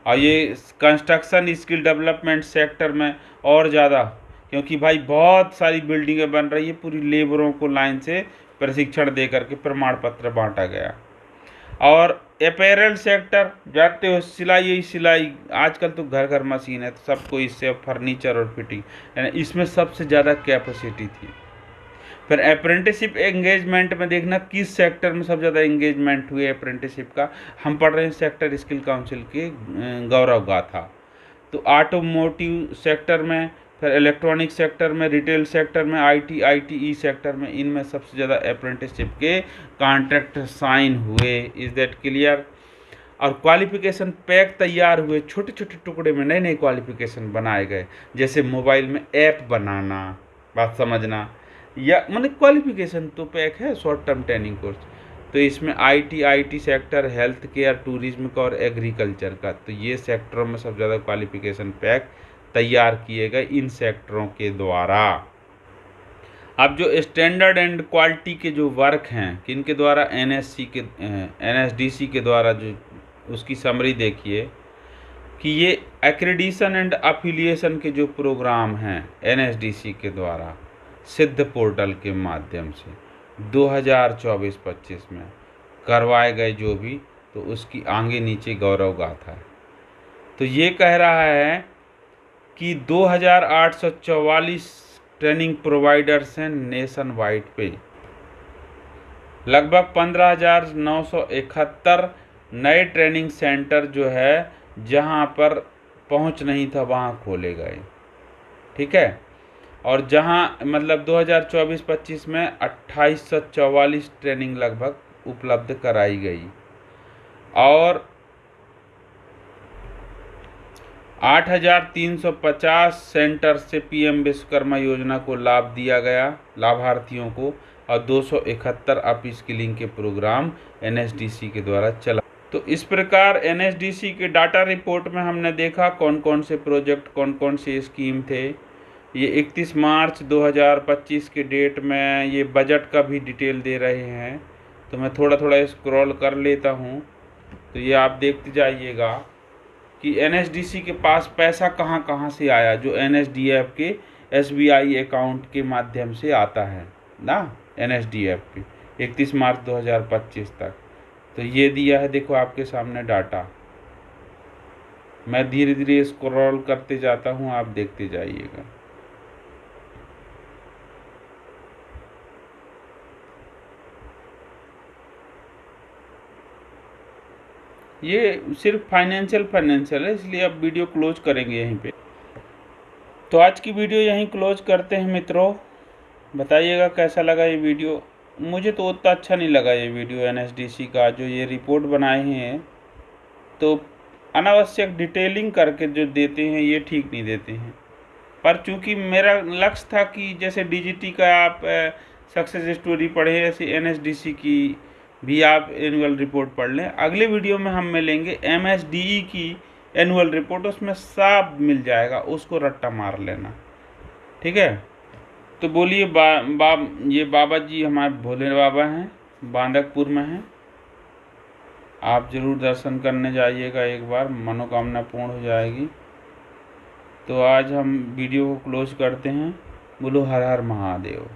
और ये कंस्ट्रक्शन स्किल डेवलपमेंट सेक्टर में और ज़्यादा, क्योंकि भाई बहुत सारी बिल्डिंगें बन रही है, पूरी लेबरों को लाइन से प्रशिक्षण दे करके प्रमाण पत्र बांटा गया। और अपैरल सेक्टर जानते हो, सिलाई आजकल तो घर घर मशीन है, तो सबको इससे फर्नीचर और फिटिंग इसमें सबसे ज़्यादा कैपेसिटी थी। फिर अप्रेंटिसशिप एंगेजमेंट में देखना किस सेक्टर में सबसे ज़्यादा एंगेजमेंट हुए अप्रेंटिसशिप का। हम पढ़ रहे हैं सेक्टर स्किल काउंसिल के गौरव गाथा। तो ऑटोमोटिव सेक्टर में, फिर इलेक्ट्रॉनिक सेक्टर में, रिटेल सेक्टर में, आईटी सेक्टर में, इनमें सबसे ज़्यादा अप्रेंटिसशिप के कॉन्ट्रैक्ट साइन हुए। Is that clear. और क्वालिफिकेशन पैक तैयार हुए, छोटे छोटे टुकड़े में नए नए क्वालिफिकेशन बनाए गए, जैसे मोबाइल में ऐप बनाना, बात समझना, या मतलब क्वालिफिकेशन तो पैक है, शॉर्ट टर्म ट्रेनिंग कोर्स। तो इसमें IT sector, health care, tourism का और एग्रीकल्चर का, तो ये सेक्टरों में सबसे ज़्यादा क्वालिफिकेशन पैक तैयार किए गए इन सेक्टरों के द्वारा। अब जो स्टैंडर्ड एंड क्वालिटी के जो वर्क हैं किनके द्वारा, एनएसडीसी के द्वारा, जो उसकी समरी देखिए कि ये एक्रेडिशन एंड अफिलिएशन के जो प्रोग्राम हैं एनएसडीसी के द्वारा सिद्ध पोर्टल के माध्यम से 2024-25 में करवाए गए जो भी, तो उसकी आगे नीचे गौरव गाथा है। तो ये कह रहा है कि 2,844 ट्रेनिंग प्रोवाइडर्स हैं नेशन वाइड पे, लगभग 15,971 नए ट्रेनिंग सेंटर जो है जहां पर पहुंच नहीं था वहां खोले गए। ठीक है। और जहां मतलब 2024-25 में 2,844 ट्रेनिंग लगभग उपलब्ध कराई गई और 8,350 सेंटर से पीएम विश्वकर्मा योजना को लाभ दिया गया लाभार्थियों को, और 271 अप स्किलिंग के प्रोग्राम एनएसडीसी के द्वारा चला। तो इस प्रकार एनएसडीसी के डाटा रिपोर्ट में हमने देखा कौन कौन से प्रोजेक्ट, कौन कौन से स्कीम थे। ये 31 मार्च 2025 के डेट में ये बजट का भी डिटेल दे रहे हैं, तो मैं थोड़ा थोड़ा स्क्रॉल कर लेता हूँ। तो ये आप देखते जाइएगा कि एनएसडीसी के पास पैसा कहाँ कहाँ से आया, जो एनएसडीएफ के एसबीआई अकाउंट के माध्यम से आता है ना, एनएसडीएफ के 31 मार्च 2025 तक। तो ये दिया है, देखो आपके सामने डाटा। मैं धीरे धीरे स्क्रॉल करते जाता हूँ, आप देखते जाइएगा। ये सिर्फ फाइनेंशियल है, इसलिए अब वीडियो क्लोज करेंगे यहीं पे। तो आज की वीडियो यहीं क्लोज करते हैं मित्रों। बताइएगा कैसा लगा ये वीडियो। मुझे तो उतना अच्छा नहीं लगा ये वीडियो एनएसडीसी का, जो ये रिपोर्ट बनाए हैं तो अनावश्यक डिटेलिंग करके जो देते हैं ये ठीक नहीं देते हैं। पर चूंकि मेरा लक्ष्य था कि जैसे डीजीटी का आप सक्सेस स्टोरी पढ़े, ऐसे एनएसडीसी की भी आप एनुअल रिपोर्ट पढ़ लें। अगले वीडियो में हम मिलेंगे एमएसडीई की एनुअल रिपोर्ट, उसमें सब मिल जाएगा, उसको रट्टा मार लेना। ठीक है। तो बोलिए ये बाबा जी हमारे भोले बाबा हैं, बांदकपुर में हैं। आप ज़रूर दर्शन करने जाइएगा, एक बार मनोकामना पूर्ण हो जाएगी। तो आज हम वीडियो को क्लोज करते हैं। बोलो हर हर महादेव।